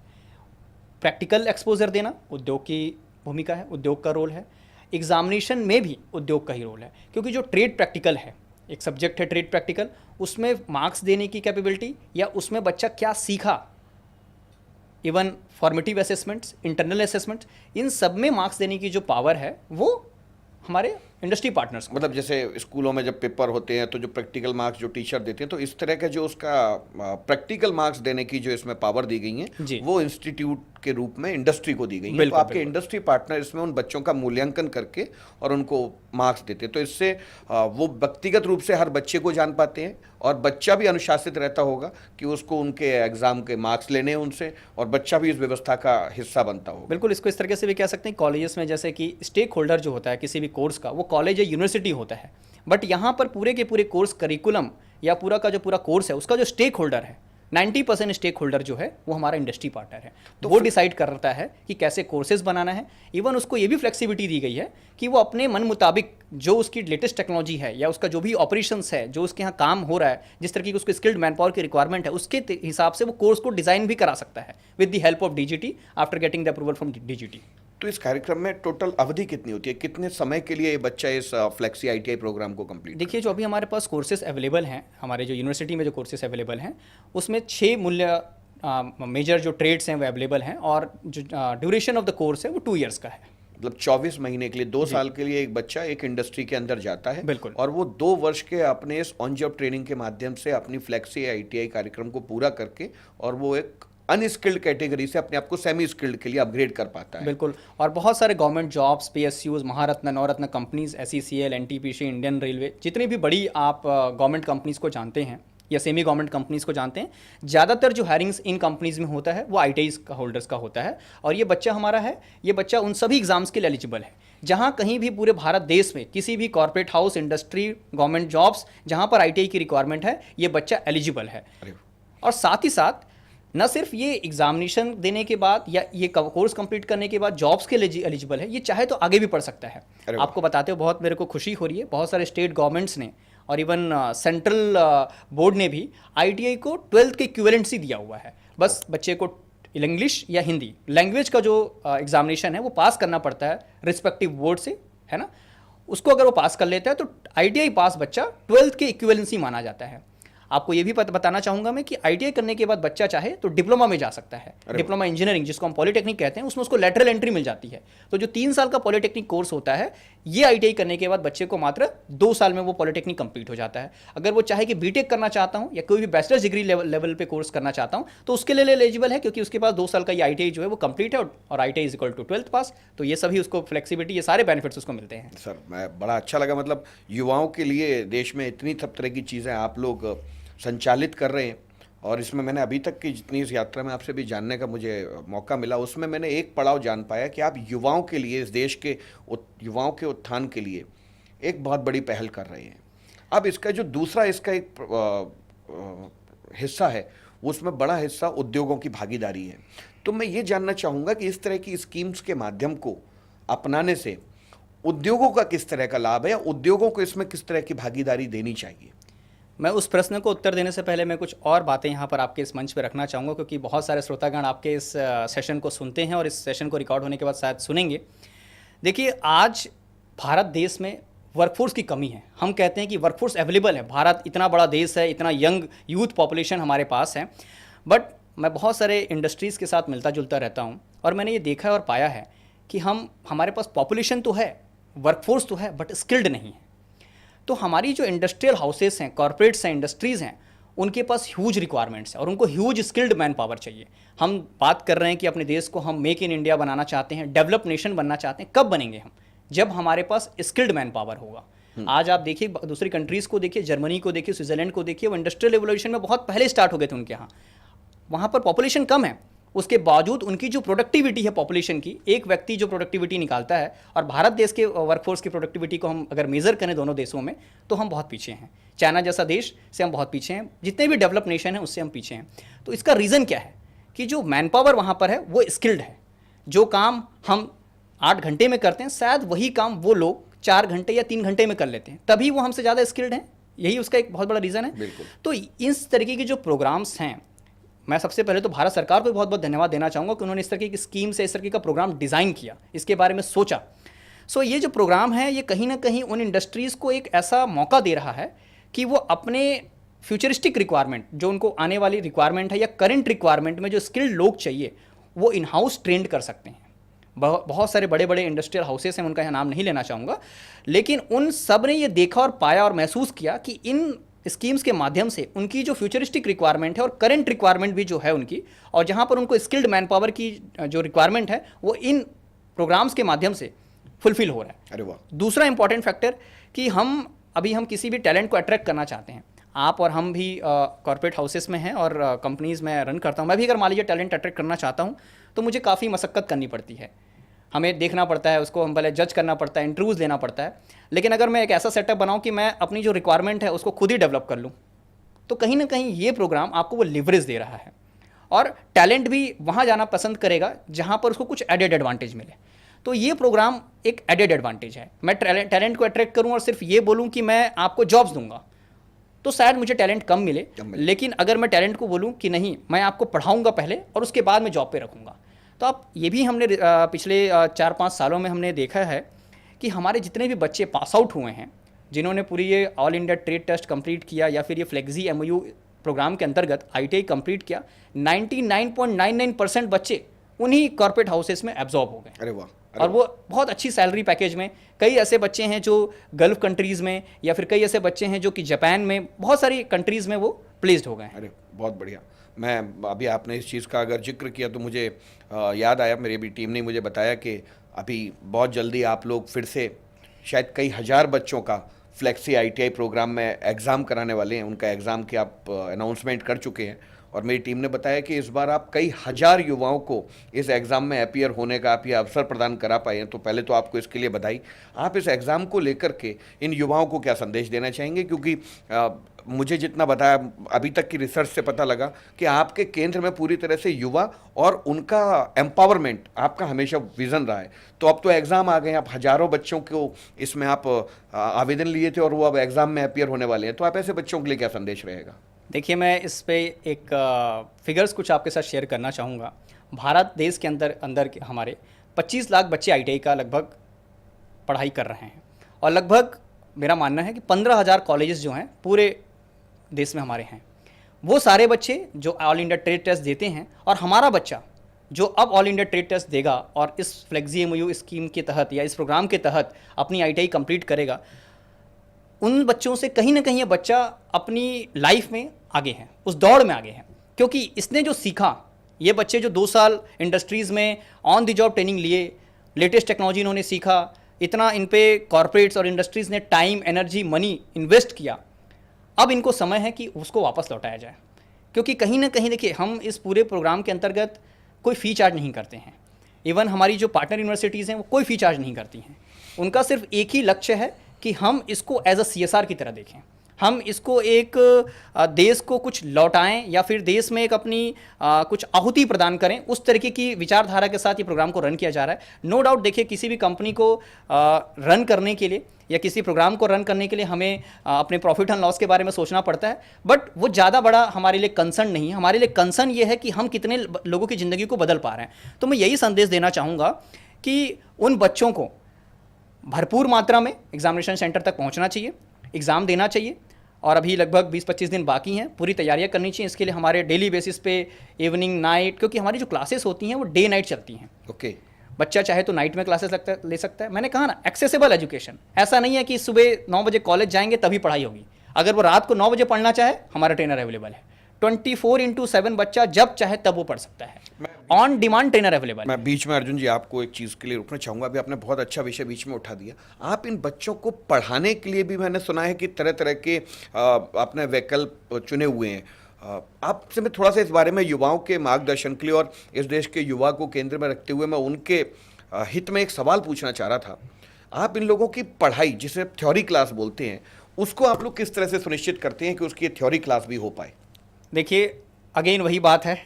प्रैक्टिकल एक्सपोजर देना उद्योग की भूमिका है, उद्योग का रोल है। एग्जामिनेशन में भी उद्योग का ही रोल है, क्योंकि जो ट्रेड प्रैक्टिकल है, एक सब्जेक्ट है ट्रेड प्रैक्टिकल, उसमें मार्क्स देने की कैपेबिलिटी या उसमें बच्चा क्या सीखा, even formative assessments, internal assessments, इन सब में मार्क्स देने की जो पावर है वो हमारे इंडस्ट्री पार्टनर्स मतलब जैसे स्कूलों में जब पेपर होते हैं तो जो प्रैक्टिकल मार्क्स जो टीचर देते हैं, तो इस तरह का जो उसका प्रैक्टिकल मार्क्स देने की जो इसमें पावर दी गई है वो इंस्टीट्यूट के रूप में इंडस्ट्री को दी गई है। तो आपके इंडस्ट्री पार्टनर इसमें उन बच्चों का मूल्यांकन करके और उनको मार्क्स देते हैं, तो इससे वो व्यक्तिगत रूप से हर बच्चे को जान पाते हैं और बच्चा भी अनुशासित रहता होगा कि उसको उनके एग्जाम के मार्क्स लेने हैं उनसे, और बच्चा भी इस व्यवस्था का हिस्सा बनता होगा। बिल्कुल, इसको इस तरीके से भी कह सकते हैं, कॉलेजेस में जैसे कि स्टेक होल्डर जो होता है किसी भी कोर्स का, वो कॉलेज या यूनिवर्सिटी होता है, बट यहाँ पर पूरे के पूरे कोर्स करिकुलम या पूरा का जो पूरा कोर्स है उसका जो स्टेक होल्डर है, 90% स्टेक होल्डर जो है वो हमारा इंडस्ट्री पार्टनर है। तो वो डिसाइड करता है कि कैसे कोर्सेज बनाना है। इवन उसको ये भी फ्लेक्सिबिलिटी दी गई है कि वो अपने मन मुताबिक जो उसकी लेटेस्ट टेक्नोलॉजी है या उसका जो भी ऑपरेशंस है, जो उसके यहाँ काम हो रहा है, जिस तरीके की उसको स्किल्ड मैन पावर की रिक्वायरमेंट है, उसके हिसाब से वो कोर्स को डिज़ाइन भी करा सकता है with the help of DGT after getting the approval from DGT। तो इस कार्यक्रम में टोटल अवधि कितनी होती है, कितने समय के लिए ये बच्चा इस फ्लेक्सी ITI प्रोग्राम को कंप्लीट? देखिए, जो अभी हमारे पास कोर्सेज अवेलेबल हैं, हमारे जो यूनिवर्सिटी में जो कोर्सेज अवेलेबल हैं उसमें 6 मेजर जो ट्रेड्स हैं वो अवेलेबल हैं, और जो ड्यूरेशन ऑफ द कोर्स है वो 2 ईयर्स का है। मतलब 24 महीने के लिए, 2 साल के लिए एक बच्चा एक इंडस्ट्री के अंदर जाता है। बिल्कुल। और वो 2 वर्ष के अपने इस ऑन जॉब ट्रेनिंग के माध्यम से अपनी फ्लेक्सी ITI कार्यक्रम को पूरा करके और वो एक अनस्किल्ड कैटेगरी से अपने आप को सेमी स्किल्ड के लिए अपग्रेड कर पाता है। बिल्कुल, और बहुत सारे government jobs, PSUs, Maharatna, Navratna companies, SECL, NTPC, Indian railway, जितनी भी बड़ी आप गवर्नमेंट कंपनीज को जानते हैं या सेमी गवर्नमेंट कंपनीज को जानते हैं, ज़्यादातर जो हायरिंग्स इन कंपनीज में होता है वो ITIs का होल्डर्स का होता है। और ये बच्चा हमारा है, ये बच्चा उन सभी एग्जाम्स के लिए एलिजिबल है जहाँ कहीं भी पूरे भारत देश में किसी भी corporate house, industry, government jobs जहाँ पर ITI की रिक्वायरमेंट है, ये बच्चा एलिजिबल है। और साथ ही साथ न सिर्फ ये एग्जामिनेशन देने के बाद या ये कोर्स कंप्लीट करने के बाद जॉब्स के लिए एलिजिबल है, ये चाहे तो आगे भी पढ़ सकता है। आपको बताते हो बहुत मेरे को खुशी हो रही है, बहुत सारे स्टेट गवर्नमेंट्स ने और इवन सेंट्रल बोर्ड ने भी ITI को 12th के इक्विवेलेंसी दिया हुआ है। बस बच्चे को इंग्लिश या हिंदी लैंग्वेज का जो एग्जामिनेशन है वो पास करना पड़ता है रिस्पेक्टिव बोर्ड से, है ना। उसको अगर वो पास कर लेता है तो ITI पास बच्चा 12th के इक्विवेलेंसी माना जाता है। आपको ये भी बताना चाहूँगा मैं कि ITI करने के बाद बच्चा चाहे तो डिप्लोमा में जा सकता है, डिप्लोमा इंजीनियरिंग जिसको हम पॉलिटेक्निक कहते हैं, उसमें उसको लेटरल एंट्री मिल जाती है। तो जो 3 साल का पॉलिटेक्निक कोर्स होता है, ये ITI करने के बाद बच्चे को मात्र 2 साल में वो पॉलिटेक्निक कंप्लीट हो जाता है। अगर वो चाहे कि BTech करना चाहता हूँ या कोई भी बैचलर्स डिग्री लेवल पे कोर्स करना चाहता हूँ तो उसके लिए एलिजिबल है, क्योंकि उसके पास 2 साल का ये ITI जो है वो कंप्लीट है और ITI is equal to 12th pass. तो ये सभी उसको फ्लेक्सिबिलिटी, ये सारे बेनिफिट्स उसको मिलते हैं। सर, मैं बड़ा अच्छा लगा, मतलब युवाओं के लिए देश में इतनी सब तरह की चीज़ें आप लोग संचालित कर रहे हैं, और इसमें मैंने अभी तक की जितनी इस यात्रा में आपसे भी जानने का मुझे मौका मिला, उसमें मैंने एक पड़ाव जान पाया कि आप युवाओं के लिए, इस देश के युवाओं के उत्थान के लिए एक बहुत बड़ी पहल कर रहे हैं। अब इसका जो दूसरा इसका एक हिस्सा है उसमें बड़ा हिस्सा उद्योगों की भागीदारी है। तो मैं ये जानना चाहूँगा कि इस तरह की स्कीम्स के माध्यम को अपनाने से उद्योगों का किस तरह का लाभ है, या उद्योगों को इसमें किस तरह की भागीदारी देनी चाहिए? मैं उस प्रश्न को उत्तर देने से पहले मैं कुछ और बातें यहाँ पर आपके इस मंच पे रखना चाहूँगा, क्योंकि बहुत सारे श्रोतागण आपके इस सेशन को सुनते हैं और इस सेशन को रिकॉर्ड होने के बाद शायद सुनेंगे। देखिए, आज भारत देश में वर्कफोर्स की कमी है। हम कहते हैं कि वर्कफोर्स अवेलेबल है, भारत इतना बड़ा देश है, इतना यंग यूथ पॉपुलेशन हमारे पास है, बट मैं बहुत सारे इंडस्ट्रीज़ के साथ मिलता जुलता रहता हूँ और मैंने ये देखा है और पाया है कि हमारे पास पॉपुलेशन तो है, वर्कफोर्स तो है, बट स्किल्ड नहीं है। तो हमारी जो इंडस्ट्रियल हाउसेस हैं, कॉर्पोरेट्स हैं, इंडस्ट्रीज़ हैं, उनके पास ह्यूज रिक्वायरमेंट्स हैं और उनको ह्यूज स्किल्ड मैन पावर चाहिए। हम बात कर रहे हैं कि अपने देश को हम मेक इन इंडिया बनाना चाहते हैं, डेवलप नेशन बनना चाहते हैं। कब बनेंगे हम? जब हमारे पास स्किल्ड मैन पावर होगा। आज आप देखिए, दूसरी कंट्रीज़ को देखिए, जर्मनी को देखिए, स्विट्जरलैंड को देखिए, वो इंडस्ट्रियल रिवोल्यूशन में बहुत पहले स्टार्ट हो गए थे उनके यहाँ। वहाँ पर पॉपुलेशन कम है, उसके बावजूद उनकी जो प्रोडक्टिविटी है पॉपुलेशन की, एक व्यक्ति जो प्रोडक्टिविटी निकालता है, और भारत देश के वर्कफोर्स की प्रोडक्टिविटी को हम अगर मेज़र करें दोनों देशों में, तो हम बहुत पीछे हैं। चाइना जैसा देश से हम बहुत पीछे हैं, जितने भी डेवलप नेशन हैं उससे हम पीछे हैं। तो इसका रीज़न क्या है कि जो मैन पावर वहाँ पर है वो स्किल्ड है। जो काम हम 8 घंटे में करते हैं, शायद वही काम वो लोग 4 घंटे या 3 घंटे में कर लेते हैं, तभी वो हमसे ज़्यादा स्किल्ड हैं। यही उसका एक बहुत बड़ा रीज़न है। तो इस तरीके के जो प्रोग्राम्स हैं, मैं सबसे पहले तो भारत सरकार को बहुत बहुत धन्यवाद देना चाहूँगा कि उन्होंने इस तरह की स्कीम से इस तरह का प्रोग्राम डिज़ाइन किया, इसके बारे में सोचा। ये जो प्रोग्राम है, ये कहीं ना कहीं उन इंडस्ट्रीज़ को एक ऐसा मौका दे रहा है कि वो अपने फ्यूचरिस्टिक रिक्वायरमेंट, जो उनको आने वाली रिक्वायरमेंट है या करंट रिक्वायरमेंट में जो स्किल्ड लोग चाहिए, वो इन हाउस ट्रेंड कर सकते हैं। बहुत सारे बड़े बड़े इंडस्ट्रियल हाउसेस हैं, उनका यहाँ नाम नहीं लेना चाहूँगा, लेकिन उन सब ने ये देखा और पाया और महसूस किया कि इन स्कीम्स के माध्यम से उनकी जो फ्यूचरिस्टिक रिक्वायरमेंट है और करंट रिक्वायरमेंट भी जो है उनकी, और जहाँ पर उनको स्किल्ड मैन पावर की जो रिक्वायरमेंट है, वो इन प्रोग्राम्स के माध्यम से फुलफिल हो रहा है। अरे वाह। दूसरा इंपॉर्टेंट फैक्टर कि हम किसी भी टैलेंट को अट्रैक्ट करना चाहते हैं, आप और हम भी कॉर्पोरेट हाउसेस में हैं और कंपनीज़ में रन करता हूँ। मैं भी अगर मान लीजिए टैलेंट अट्रैक्ट करना चाहता हूँ, तो मुझे काफ़ी मशक्क़त करनी पड़ती है। हमें देखना पड़ता है, उसको हम पहले जज करना पड़ता है, इंटरव्यूज़ लेना पड़ता है। लेकिन अगर मैं एक ऐसा सेटअप बनाऊं कि मैं अपनी जो रिक्वायरमेंट है उसको खुद ही डेवलप कर लूं, तो कहीं ना कहीं ये प्रोग्राम आपको वो लिवरेज दे रहा है, और टैलेंट भी वहाँ जाना पसंद करेगा जहाँ पर उसको कुछ एडेड एडवांटेज मिले। तो ये प्रोग्राम एक एडेड एडवांटेज है। मैं टैलेंट को अट्रैक्ट करूँ और सिर्फ ये बोलूँ कि मैं आपको जॉब्स दूंगा, तो शायद मुझे टैलेंट कम मिले। लेकिन अगर मैं टैलेंट को बोलूँ कि नहीं, मैं आपको पढ़ाऊँगा पहले और उसके बाद मैं जॉब पर रखूँगा, तो आप ये भी हमने पिछले 4-5 सालों में हमने देखा है कि हमारे जितने भी बच्चे पास आउट हुए हैं, जिन्होंने पूरी ये all India trade test complete किया या फिर ये फ्लेक्सी MOU प्रोग्राम के अंतर्गत ITI कंप्लीट किया, 99.99% बच्चे उन्हीं कॉर्पोरेट हाउसेस में एब्जॉर्ब हो गए। अरे वाह। और वो बहुत अच्छी सैलरी पैकेज में। कई ऐसे बच्चे हैं जो गल्फ कंट्रीज़ में, या फिर कई ऐसे बच्चे हैं जो कि जापान में, बहुत सारी कंट्रीज़ में वो प्लेस्ड हो गए हैं। अरे बहुत बढ़िया। मैं अभी आपने इस चीज़ का अगर जिक्र किया तो मुझे याद आया, मेरी भी टीम ने मुझे बताया कि अभी बहुत जल्दी आप लोग फिर से शायद कई हज़ार बच्चों का फ्लेक्सी ITI प्रोग्राम में एग्ज़ाम कराने वाले हैं। उनका एग्ज़ाम की आप अनाउंसमेंट कर चुके हैं, और मेरी टीम ने बताया कि इस बार आप कई हज़ार युवाओं को इस एग्ज़ाम में अपीयर होने का आप ये अवसर प्रदान करा पाए हैं। तो पहले तो आपको इसके लिए बधाई। आप इस एग्ज़ाम को लेकर के इन युवाओं को क्या संदेश देना चाहेंगे? क्योंकि मुझे जितना बताया अभी तक की रिसर्च से पता लगा कि आपके केंद्र में पूरी तरह से युवा और उनका एम्पावरमेंट आपका हमेशा विज़न रहा है। तो अब तो एग्ज़ाम आ गए हैं, आप हज़ारों बच्चों को इसमें आप आवेदन लिए थे और वो अब एग्ज़ाम में अपीयर होने वाले हैं। तो आप ऐसे बच्चों के लिए क्या संदेश रहेगा? देखिए, मैं इस पे एक फिगर्स कुछ आपके साथ शेयर करना चाहूँगा। भारत देश के अंदर हमारे 25 लाख बच्चे ITI का लगभग पढ़ाई कर रहे हैं, और लगभग मेरा मानना है कि 15,000 कॉलेजेस जो हैं पूरे देश में हमारे हैं। वो सारे बच्चे जो ऑल इंडिया ट्रेड टेस्ट देते हैं, और हमारा बच्चा जो अब ऑल इंडिया ट्रेड टेस्ट देगा और इस फ्लेक्सी MOU स्कीम के तहत या इस प्रोग्राम के तहत अपनी ITI कंप्लीट करेगा, उन बच्चों से कहीं ना कहीं ये बच्चा अपनी लाइफ में आगे है, उस दौड़ में आगे है। क्योंकि इसने जो सीखा, ये बच्चे जो 2 साल इंडस्ट्रीज़ में ऑन द जॉब ट्रेनिंग लिए, लेटेस्ट टेक्नोलॉजी इन्होंने सीखा, इतना इन पे कॉर्पोरेट्स और इंडस्ट्रीज़ ने टाइम, एनर्जी, मनी इन्वेस्ट किया, अब इनको समय है कि उसको वापस लौटाया जाए। क्योंकि कहीं ना कहीं देखिए, हम इस पूरे प्रोग्राम के अंतर्गत कोई फ़ी चार्ज नहीं करते हैं। इवन हमारी जो पार्टनर यूनिवर्सिटीज़ हैं वो कोई फ़ी चार्ज नहीं करती हैं। उनका सिर्फ एक ही लक्ष्य है कि हम इसको एज अ CSR की तरह देखें। हम इसको एक देश को कुछ लौटाएं या फिर देश में एक अपनी कुछ आहुति प्रदान करें, उस तरीके की विचारधारा के साथ ये प्रोग्राम को रन किया जा रहा है। नो डाउट, देखिए किसी भी कंपनी को रन करने के लिए या किसी प्रोग्राम को रन करने के लिए हमें अपने प्रॉफिट एंड लॉस के बारे में सोचना पड़ता है, बट वो ज़्यादा बड़ा हमारे लिए कंसर्न नहीं है। हमारे लिए कंसर्न ये है कि हम कितने लोगों की ज़िंदगी को बदल पा रहे हैं। तो मैं यही संदेश देना चाहूँगा कि उन बच्चों को भरपूर मात्रा में एग्जामिनेशन सेंटर तक पहुँचना चाहिए, एग्ज़ाम देना चाहिए, और अभी लगभग 20-25 दिन बाकी हैं, पूरी तैयारियां करनी चाहिए। इसके लिए हमारे डेली बेसिस पे इवनिंग, नाइट, क्योंकि हमारी जो क्लासेस होती हैं वो डे नाइट चलती हैं। ओके। बच्चा चाहे तो नाइट में क्लासेस ले सकता है। मैंने कहा ना, एक्सेसिबल एजुकेशन। ऐसा नहीं है कि सुबह 9 बजे कॉलेज जाएंगे तभी पढ़ाई होगी। अगर वो रात को 9 बजे पढ़ना चाहे, हमारा ट्रेनर अवेलेबल है। 24/7 बच्चा जब चाहे तब वो पढ़ सकता है। ऑन डिमांड ट्रेनर अवेलेबल है। मैं बीच में अर्जुन जी आपको एक चीज़ के लिए रोकना चाहूँगा। अभी आपने बहुत अच्छा विषय बीच में उठा दिया। आप इन बच्चों को पढ़ाने के लिए भी मैंने सुना है कि तरह तरह के आपने वैकल्प चुने हुए हैं। आपसे मैं थोड़ा सा इस बारे में युवाओं के मार्गदर्शन के लिए और इस देश के युवा को केंद्र में रखते हुए मैं उनके हित में एक सवाल पूछना चाह रहा था। आप इन लोगों की पढ़ाई, जिसे थ्योरी क्लास बोलते हैं, उसको आप लोग किस तरह से सुनिश्चित करते हैं कि उसकी थ्योरी क्लास भी हो पाए? देखिए, अगेन वही बात है,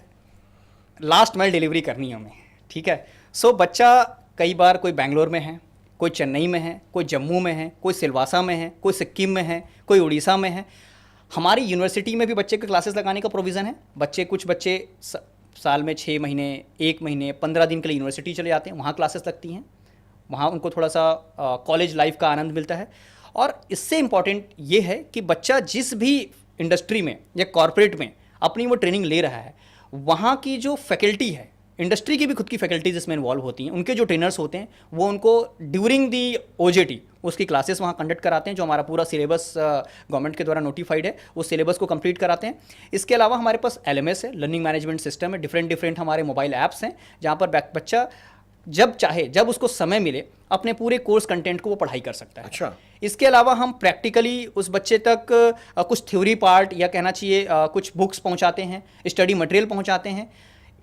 लास्ट माइल डिलीवरी करनी है हमें, ठीक है। सो बच्चा कई बार कोई बेंगलोर में है, कोई चेन्नई में है, कोई जम्मू में है, कोई सिलवासा में है, कोई सिक्किम में है, कोई उड़ीसा में है। हमारी यूनिवर्सिटी में भी बच्चे के क्लासेस लगाने का प्रोविज़न है। कुछ बच्चे साल में 6 महीने, 1 महीने, 15 दिन के लिए यूनिवर्सिटी चले जाते हैं, वहाँ क्लासेस लगती हैं, वहाँ उनको थोड़ा सा कॉलेज लाइफ का आनंद मिलता है। और इससे इम्पॉर्टेंट ये है कि बच्चा जिस भी इंडस्ट्री में या कॉरपोरेट में अपनी वो ट्रेनिंग ले रहा है, वहाँ की जो फैकल्टी है, इंडस्ट्री की भी खुद की फैकल्टीज इसमें इन्वॉल्व होती हैं, उनके जो ट्रेनर्स होते हैं वो उनको ड्यूरिंग दी ओजेटी उसकी क्लासेस वहाँ कंडक्ट कराते हैं। जो हमारा पूरा सिलेबस गवर्नमेंट के द्वारा नोटिफाइड है, उस सिलेबस को कंप्लीट कराते हैं। इसके अलावा हमारे पास LMS है, लर्निंग मैनेजमेंट सिस्टम है, डिफरेंट हमारे मोबाइल ऐप्स हैं, जहाँ पर बच्चा जब चाहे, जब उसको समय मिले, अपने पूरे कोर्स कंटेंट को वो पढ़ाई कर सकता है। अच्छा। इसके अलावा हम प्रैक्टिकली उस बच्चे तक कुछ थ्योरी पार्ट या कहना चाहिए कुछ बुक्स पहुंचाते हैं, स्टडी मटेरियल पहुंचाते हैं।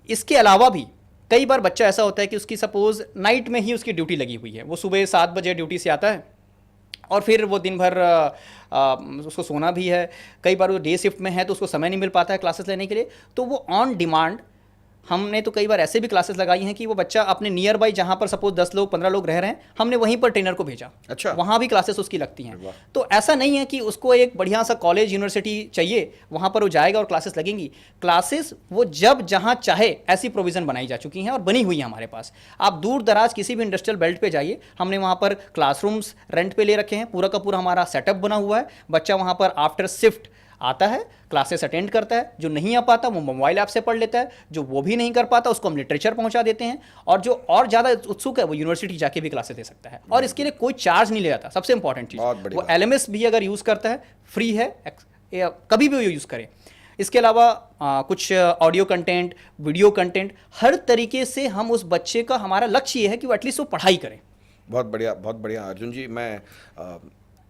इसके अलावा भी कई बार बच्चा ऐसा होता है कि उसकी सपोज नाइट में ही उसकी ड्यूटी लगी हुई है, वो सुबह 7 बजे ड्यूटी से आता है और फिर वो दिन भर उसको सोना भी है। कई बार वो डे शिफ्ट में है तो उसको समय नहीं मिल पाता है क्लासेस लेने के लिए, तो वो ऑन डिमांड, हमने तो कई बार ऐसे भी क्लासेस लगाई हैं कि वो बच्चा अपने नियर बाई, जहाँ पर सपोज 10 लोग 15 लोग रह रहे हैं, हमने वहीं पर ट्रेनर को भेजा। अच्छा। वहाँ भी क्लासेस उसकी लगती हैं। तो ऐसा नहीं है कि उसको एक बढ़िया सा कॉलेज यूनिवर्सिटी चाहिए, वहाँ पर वो जाएगा और क्लासेस लगेंगी। क्लासेस वो जब जहाँ चाहे, ऐसी प्रोविज़न बनाई जा चुकी हैं और बनी हुई है हमारे पास। आप दूर दराज किसी भी इंडस्ट्रियल बेल्ट पे जाइए, हमने वहाँ पर क्लासरूम्स रेंट पे ले रखे हैं, पूरा का पूरा हमारा सेटअप बना हुआ है। बच्चा वहाँ पर आफ्टर शिफ्ट आता है, क्लासेस अटेंड करता है। जो नहीं आ पाता वो मोबाइल ऐप से पढ़ लेता है, जो वो भी नहीं कर पाता उसको हम लिटरेचर पहुंचा देते हैं, और जो और ज़्यादा उत्सुक है वो यूनिवर्सिटी जाके भी क्लासेस दे सकता है, और इसके लिए कोई चार्ज नहीं ले जाता। सबसे इंपॉर्टेंट चीज़, वो LMS भी अगर यूज़ करता है, फ्री है, कभी भी यूज़ करे। इसके अलावा कुछ ऑडियो कंटेंट, वीडियो कंटेंट, हर तरीके से हम उस बच्चे का, हमारा लक्ष्य ये है कि वो एटलीस्ट वो पढ़ाई करें। बहुत बढ़िया अर्जुन जी। मैं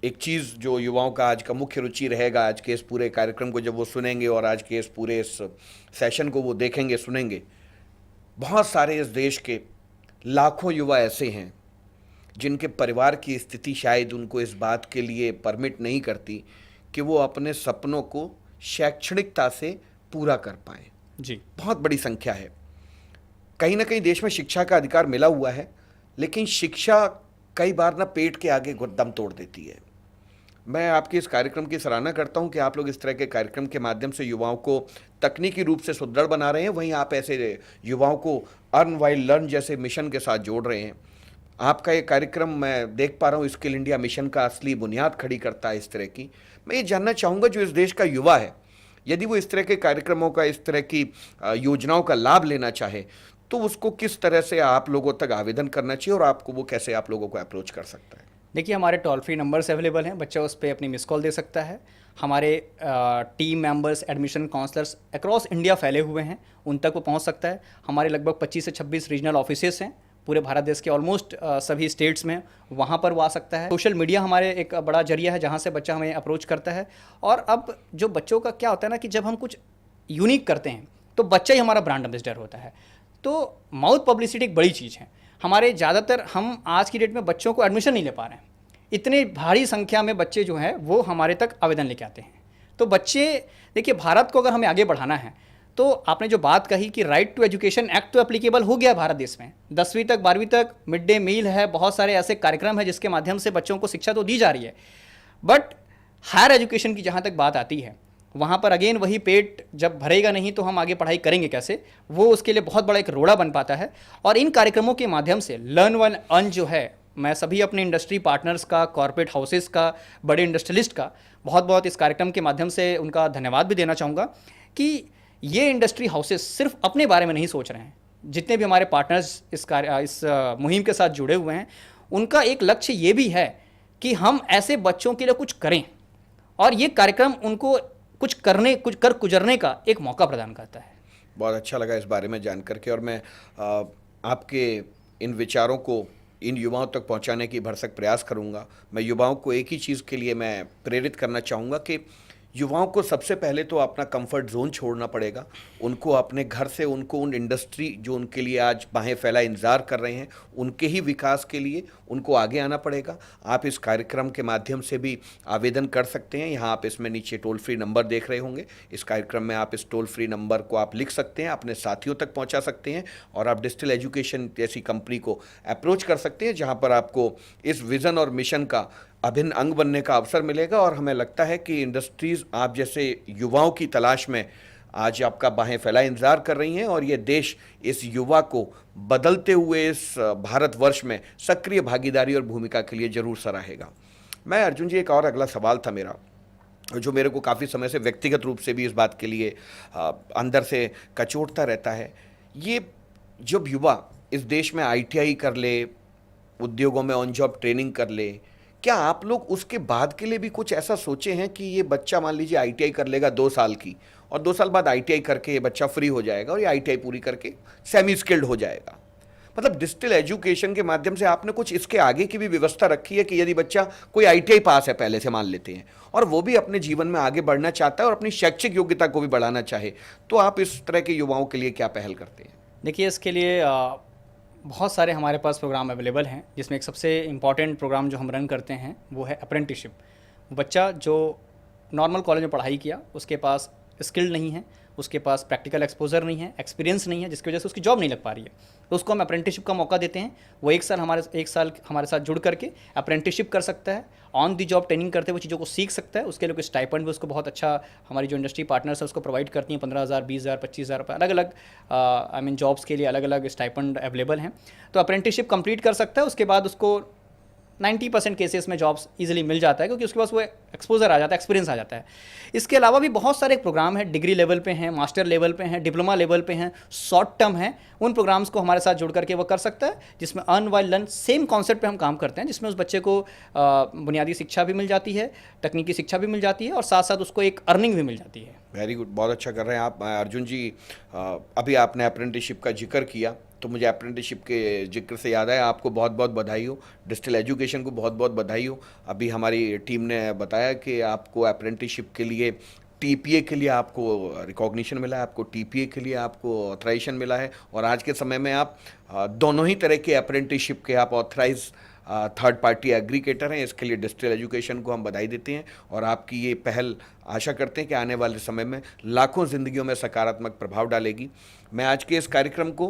एक चीज़ जो युवाओं का आज का मुख्य रुचि रहेगा, आज के इस पूरे कार्यक्रम को जब वो सुनेंगे और आज के इस पूरे इस सेशन को वो देखेंगे, सुनेंगे, बहुत सारे इस देश के लाखों युवा ऐसे हैं जिनके परिवार की स्थिति शायद उनको इस बात के लिए परमिट नहीं करती कि वो अपने सपनों को शैक्षणिकता से पूरा कर पाएँ। जी, बहुत बड़ी संख्या है। कहीं ना कहीं देश में शिक्षा का अधिकार मिला हुआ है, लेकिन शिक्षा कई बार ना पेट के आगे दम तोड़ देती है। मैं आपके इस कार्यक्रम की सराहना करता हूं कि आप लोग इस तरह के कार्यक्रम के माध्यम से युवाओं को तकनीकी रूप से सुदृढ़ बना रहे हैं, वहीं आप ऐसे युवाओं को अर्न व्हाइल लर्न जैसे मिशन के साथ जोड़ रहे हैं। आपका ये कार्यक्रम मैं देख पा रहा हूँ, स्किल इंडिया मिशन का असली बुनियाद खड़ी करता है इस तरह की। मैं ये जानना चाहूँगा, जो इस देश का युवा है, यदि वो इस तरह के कार्यक्रमों का, इस तरह की योजनाओं का लाभ लेना चाहे, तो उसको किस तरह से आप लोगों तक आवेदन करना चाहिए और आपको वो कैसे आप लोगों को अप्रोच कर सकता है? देखिए, हमारे टोल फ्री नंबर्स अवेलेबल हैं, बच्चा उस पर अपनी मिस कॉल दे सकता है। हमारे team members, admission counsellors across India फैले हुए हैं, उन तक वो पहुंच सकता है। हमारे लगभग 25 से 26 रीजनल ऑफिसेस हैं पूरे भारत देश के, ऑलमोस्ट सभी स्टेट्स में, वहाँ पर वो आ सकता है। सोशल मीडिया हमारे एक बड़ा जरिया है जहाँ से बच्चा हमें अप्रोच करता है। और अब जो बच्चों का क्या होता है ना, कि जब हम कुछ यूनिक करते हैं तो बच्चा ही हमारा ब्रांड एम्बेसडर होता है। तो माउथ पब्लिसिटी एक बड़ी चीज़ है हमारे। ज़्यादातर हम आज की डेट में बच्चों को एडमिशन नहीं ले पा रहे हैं, इतने भारी संख्या में बच्चे जो हैं वो हमारे तक आवेदन लेके आते हैं। तो बच्चे, देखिए भारत को अगर हमें आगे बढ़ाना है तो आपने जो बात कही कि राइट टू एजुकेशन एक्ट तो एप्लीकेबल हो गया भारत देश में, 10वीं तक 12वीं तक मिड डे मील है, बहुत सारे ऐसे कार्यक्रम है जिसके माध्यम से बच्चों को शिक्षा तो दी जा रही है। बट हायर एजुकेशन की जहाँ तक बात आती है, वहाँ पर अगेन वही पेट जब भरेगा नहीं तो हम आगे पढ़ाई करेंगे कैसे, वो उसके लिए बहुत बड़ा एक रोड़ा बन पाता है। और इन कार्यक्रमों के माध्यम से लर्न वन अर्न जो है, मैं सभी अपने इंडस्ट्री पार्टनर्स का, कॉर्पोरेट हाउसेस का, बड़े इंडस्ट्रियलिस्ट का बहुत बहुत इस कार्यक्रम के माध्यम से उनका धन्यवाद भी देना चाहूँगा कि ये इंडस्ट्री हाउसेस सिर्फ अपने बारे में नहीं सोच रहे हैं। जितने भी हमारे पार्टनर्स इस मुहिम के साथ जुड़े हुए हैं, उनका एक लक्ष्य ये भी है कि हम ऐसे बच्चों के लिए कुछ करें, और ये कार्यक्रम उनको कुछ कर गुजरने का एक मौका प्रदान करता है। बहुत अच्छा लगा इस बारे में जान करके, और मैं आपके इन विचारों को इन युवाओं तक पहुंचाने की भरसक प्रयास करूंगा। मैं युवाओं को एक ही चीज़ के लिए मैं प्रेरित करना चाहूँगा कि युवाओं को सबसे पहले तो अपना कंफर्ट जोन छोड़ना पड़ेगा। उनको अपने घर से, उनको उन इंडस्ट्री जो उनके लिए आज बाहें फैला इंतज़ार कर रहे हैं, उनके ही विकास के लिए उनको आगे आना पड़ेगा। आप इस कार्यक्रम के माध्यम से भी आवेदन कर सकते हैं। यहाँ आप इसमें नीचे टोल फ्री नंबर देख रहे होंगे, इस कार्यक्रम में आप इस टोल फ्री नंबर को आप लिख सकते हैं, अपने साथियों तक पहुँचा सकते हैं, और आप डिजिटल एजुकेशन जैसी कंपनी को अप्रोच कर सकते हैं, जहाँ पर आपको इस विज़न और मिशन का अभिन्न अंग बनने का अवसर मिलेगा। और हमें लगता है कि इंडस्ट्रीज़ आप जैसे युवाओं की तलाश में आज आपका बाहें फैला इंतज़ार कर रही हैं, और ये देश इस युवा को बदलते हुए इस भारतवर्ष में सक्रिय भागीदारी और भूमिका के लिए ज़रूर सराहेगा। मैं अर्जुन जी, एक और अगला सवाल था मेरा, जो मेरे को काफ़ी समय से व्यक्तिगत रूप से भी इस बात के लिए अंदर से कचोटता रहता है। ये जब युवा इस देश में ITI कर ले, उद्योगों में ऑन जॉब ट्रेनिंग कर ले, क्या आप लोग उसके बाद के लिए भी कुछ ऐसा सोचे हैं कि ये बच्चा मान लीजिए ITI कर लेगा 2 साल की, और 2 साल बाद ITI करके ये बच्चा फ्री हो जाएगा और ये ITI पूरी करके सेमी स्किल्ड हो जाएगा? मतलब डिजिटल एजुकेशन के माध्यम से आपने कुछ इसके आगे की भी व्यवस्था रखी है कि यदि बच्चा कोई ITI पास है पहले से मान लेते हैं, और वो भी अपने जीवन में आगे बढ़ना चाहता है और अपनी शैक्षिक योग्यता को भी बढ़ाना चाहे, तो आप इस तरह के युवाओं के लिए क्या पहल करते हैं? देखिए, इसके लिए बहुत सारे हमारे पास प्रोग्राम अवेलेबल हैं, जिसमें एक सबसे इम्पॉर्टेंट प्रोग्राम जो हम रन करते हैं वो है अप्रेंटिसशिप। बच्चा जो नॉर्मल कॉलेज में पढ़ाई किया, उसके पास स्किल नहीं है, उसके पास प्रैक्टिकल एक्सपोजर नहीं है, एक्सपीरियंस नहीं है, जिसकी वजह से उसकी जॉब नहीं लग पा रही है, तो उसको हम अप्रेंटिसशिप का मौका देते हैं। वो एक साल हमारे साथ जुड़ करके अप्रेंटिसशिप कर सकता है, ऑन दी जॉब ट्रेनिंग करते हुए चीज़ों को सीख सकता है। उसके लिए कोई स्टाइपेंड भी उसको बहुत अच्छा, हमारी जो इंडस्ट्री पार्टनर्स है उसको प्रोवाइड करती हैं, 15,000, 20,000, 25,000 रुपये, अलग अलग जॉब्स के लिए अलग अलग स्टाइपेंड अवेलेबल हैं। तो अप्रेंटिसशिप कंप्लीट कर सकता है, उसके बाद उसको 90% केसेस में जॉब्स इजीली मिल जाता है, क्योंकि उसके पास वो एक्सपोजर आ जाता है, एक्सपीरियंस आ जाता है। इसके अलावा भी बहुत सारे प्रोग्राम हैं, डिग्री लेवल पे हैं, मास्टर लेवल पे हैं, डिप्लोमा लेवल पे हैं, शॉर्ट टर्म हैं। उन प्रोग्राम्स को हमारे साथ जुड़ करके वो कर सकता है, जिसमें earn while learn same concept पे हम काम करते हैं, जिसमें उस बच्चे को बुनियादी शिक्षा भी मिल जाती है, तकनीकी शिक्षा भी मिल जाती है, और साथ साथ उसको एक अर्निंग भी मिल जाती है। वेरी गुड, बहुत अच्छा कर रहे हैं आप अर्जुन जी। अभी आपने अप्रेंटिसशिप का जिक्र किया, तो मुझे अप्रेंटिसशिप के जिक्र से याद आया, आपको बहुत बहुत बधाई हो, डिजिटल एजुकेशन को बहुत बहुत बधाई हो। अभी हमारी टीम ने बताया कि आपको अप्रेंटिसशिप के लिए TPA के लिए आपको रिकॉग्निशन मिला है, आपको TPA के लिए आपको ऑथराइजेशन मिला है, और आज के समय में आप दोनों ही तरह के अप्रेंटिसशिप के आप ऑथराइज थर्ड पार्टी एग्रीगेटर हैं। इसके लिए डिजिटल एजुकेशन को हम बधाई देते हैं, और आपकी ये पहल आशा करते हैं कि आने वाले समय में लाखों ज़िंदगियों में सकारात्मक प्रभाव डालेगी। मैं आज के इस कार्यक्रम को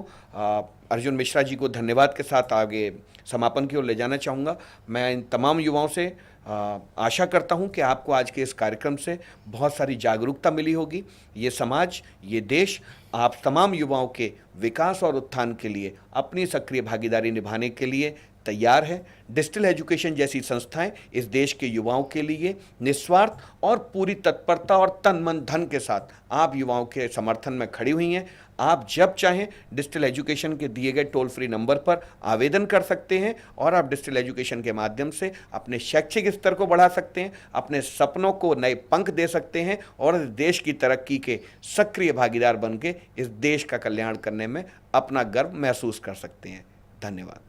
अर्जुन मिश्रा जी को धन्यवाद के साथ आगे समापन की ओर ले जाना चाहूँगा। मैं इन तमाम युवाओं से आशा करता हूँ कि आपको आज के इस कार्यक्रम से बहुत सारी जागरूकता मिली होगी। ये समाज, ये देश आप तमाम युवाओं के विकास और उत्थान के लिए अपनी सक्रिय भागीदारी निभाने के लिए तैयार है। डिजिटल एजुकेशन जैसी संस्थाएं इस देश के युवाओं के लिए निस्वार्थ और पूरी तत्परता और तन मन धन के साथ आप युवाओं के समर्थन में खड़ी हुई हैं। आप जब चाहें डिजिटल एजुकेशन के दिए गए टोल फ्री नंबर पर आवेदन कर सकते हैं, और आप डिजिटल एजुकेशन के माध्यम से अपने शैक्षिक स्तर को बढ़ा सकते हैं, अपने सपनों को नए पंख दे सकते हैं, और इस देश की तरक्की के सक्रिय भागीदार बन के इस देश का कल्याण करने में अपना गर्व महसूस कर सकते हैं। धन्यवाद।